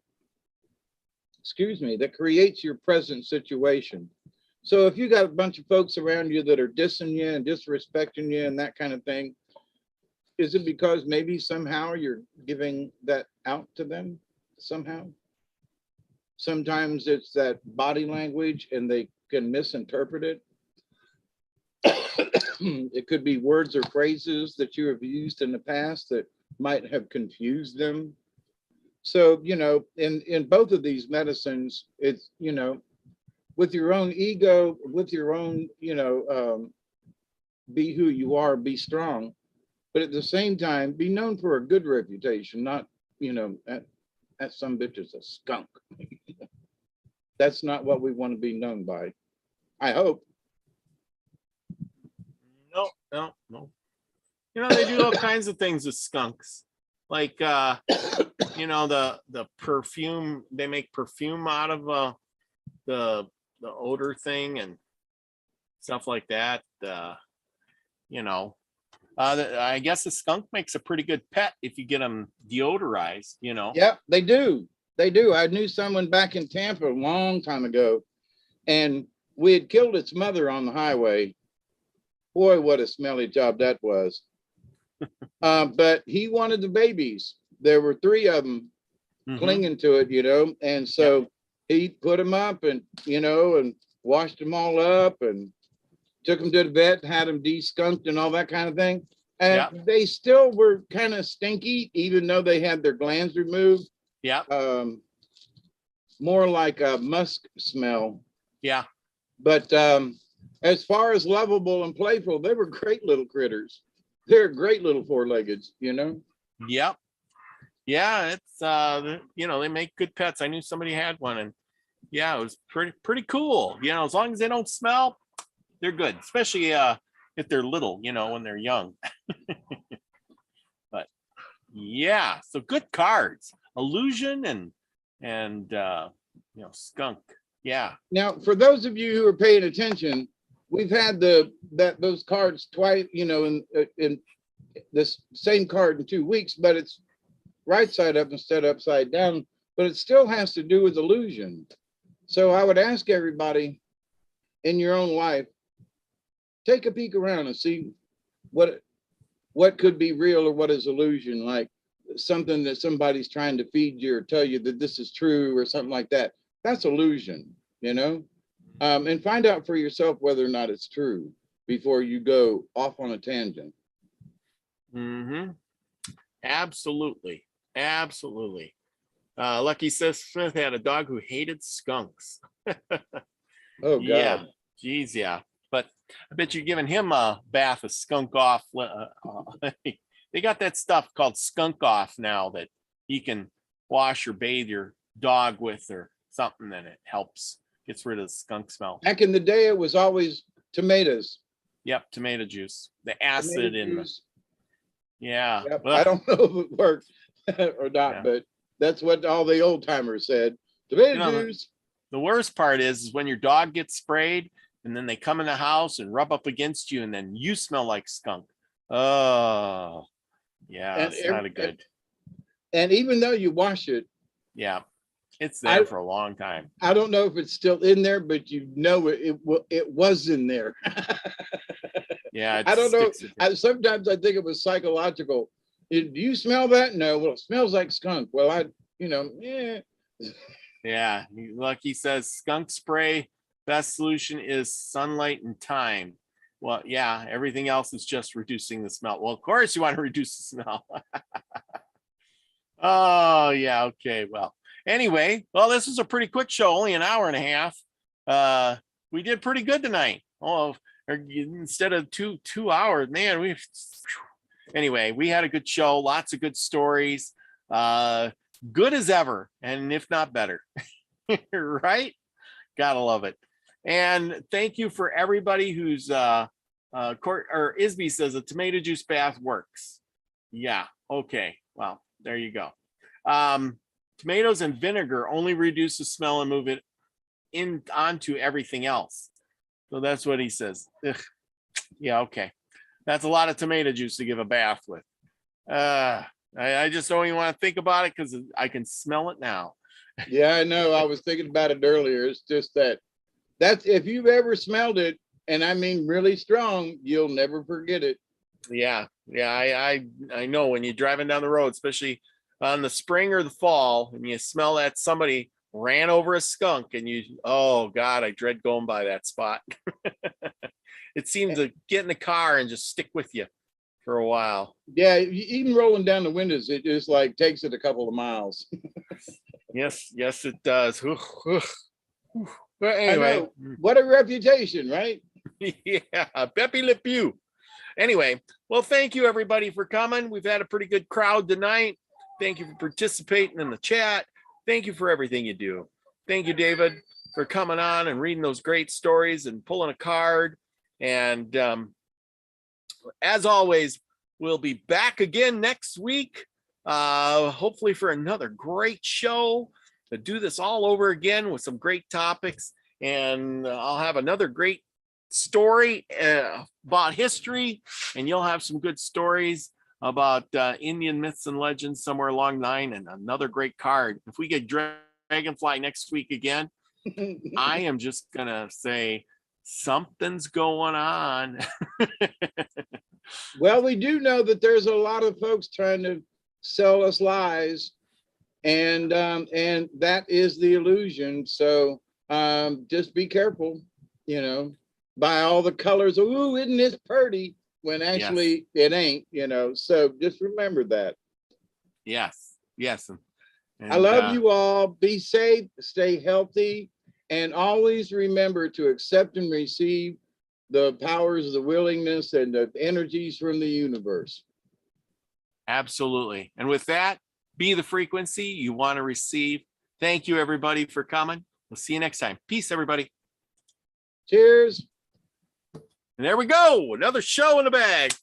that creates your present situation. So if you got a bunch of folks around you that are dissing you and disrespecting you and that kind of thing, is it because maybe somehow you're giving that out to them somehow? Sometimes it's that body language and they can misinterpret it. It could be words or phrases that you have used in the past that might have confused them. So, you know, in both of these medicines, it's, you know, with your own ego, with your own, you know, be who you are, be strong, but at the same time, be known for a good reputation, not, you know, that some bitch is a skunk. That's not what we want to be known by, I hope. No. You know, they do all kinds of things with skunks. Like, you know, the perfume, they make perfume out of the odor thing and stuff like that. You know, I guess a skunk makes a pretty good pet if you get them deodorized, you know. Yeah, they do. They do. I knew someone back in Tampa a long time ago, and we had killed its mother on the highway. Boy, what a smelly job that was. But he wanted the babies. There were 3 of them clinging to it, you know, and so he put them up and, you know, and washed them all up and took them to the vet, had them de-skunked and all that kind of thing. And they still were kind of stinky, even though they had their glands removed. Yeah. More like a musk smell. Yeah. But as far as lovable and playful, they were great little critters. They're great little 4-leggeds, you know? Yep. Yeah, it's you know, they make good pets. I knew somebody had one, and yeah, it was pretty cool. You know, as long as they don't smell, they're good, especially if they're little, you know, when they're young. But yeah, so good cards. Illusion and you know, skunk. Yeah. Now, for those of you who are paying attention, we've had those cards twice, you know, in this same card in 2 weeks, but it's right side up instead of upside down, but it still has to do with illusion. So I would ask everybody in your own life, take a peek around and see what could be real or what is illusion, like something that somebody's trying to feed you or tell you that this is true or something like that. That's illusion, you know? And find out for yourself whether or not it's true before you go off on a tangent. Absolutely. Lucky Smith had a dog who hated skunks. Oh God. Yeah. Geez, yeah. But I bet you're giving him a bath of skunk off. They got that stuff called skunk off now that you can wash or bathe your dog with or something, and it helps, gets rid of the skunk smell. Back in the day, it was always tomatoes. Yep, tomato juice. The acid in the... Yeah. Yep. Well, I don't know if it worked or not, but that's what all the old timers said. Tomato juice. The worst part is when your dog gets sprayed and then they come in the house and rub up against you and then you smell like skunk. Oh, yeah, it's not a good. And even though you wash it. Yeah, it's there for a long time. I don't know if it's still in there, but you know it was in there. Yeah, I don't know. Sometimes I think it was psychological. Do you smell that? No. Well, it smells like skunk. Well, Yeah, Lucky says skunk spray, best solution is sunlight and time. Well, yeah, everything else is just reducing the smell. Well, of course you want to reduce the smell. Oh, yeah, okay. Well, anyway, this was a pretty quick show, only an hour and a half. We did pretty good tonight. Oh, instead of two hours, man, anyway, we had a good show, lots of good stories. good as ever, and if not better. Right? Gotta love it. And thank you for everybody who's Isby says a tomato juice bath works. Yeah, okay. Well, there you go. Tomatoes and vinegar only reduce the smell and move it in onto everything else. So that's what he says. Ugh. Yeah, okay. That's a lot of tomato juice to give a bath with. I just don't even want to think about it because I can smell it now. Yeah, I know. I was thinking about it earlier. It's just that's if you've ever smelled it, and I mean really strong, you'll never forget it. Yeah, I know when you're driving down the road, especially on the spring or the fall, and you smell that somebody ran over a skunk, and oh God, I dread going by that spot. It seems to get in the car and just stick with you for a while. Yeah, even rolling down the windows, it just like takes it a couple of miles. Yes, it does. But anyway, what a reputation, right? Yeah, Pepe Le Pew. Anyway, well, thank you everybody for coming. We've had a pretty good crowd tonight. Thank you for participating in the chat. Thank you for everything you do. Thank you, David, for coming on and reading those great stories and pulling a card. And as always, we'll be back again next week, hopefully for another great show. To do this all over again with some great topics, and I'll have another great story about history, and you'll have some good stories about Indian myths and legends somewhere along the line, and another great card. If we get Dragonfly next week again, I am just gonna say something's going on. Well, we do know that there's a lot of folks trying to sell us lies, and that is the illusion. So just be careful, buy all the colors. Ooh, isn't this pretty? When actually it ain't, so just remember that. Yes. And I love you all. Be safe, stay healthy, and always remember to accept and receive the powers, the willingness, and the energies from the universe. Absolutely. And with that, be the frequency you want to receive. Thank you, everybody, for coming. We'll see you next time. Peace, everybody. Cheers. And there we go. Another show in the bag.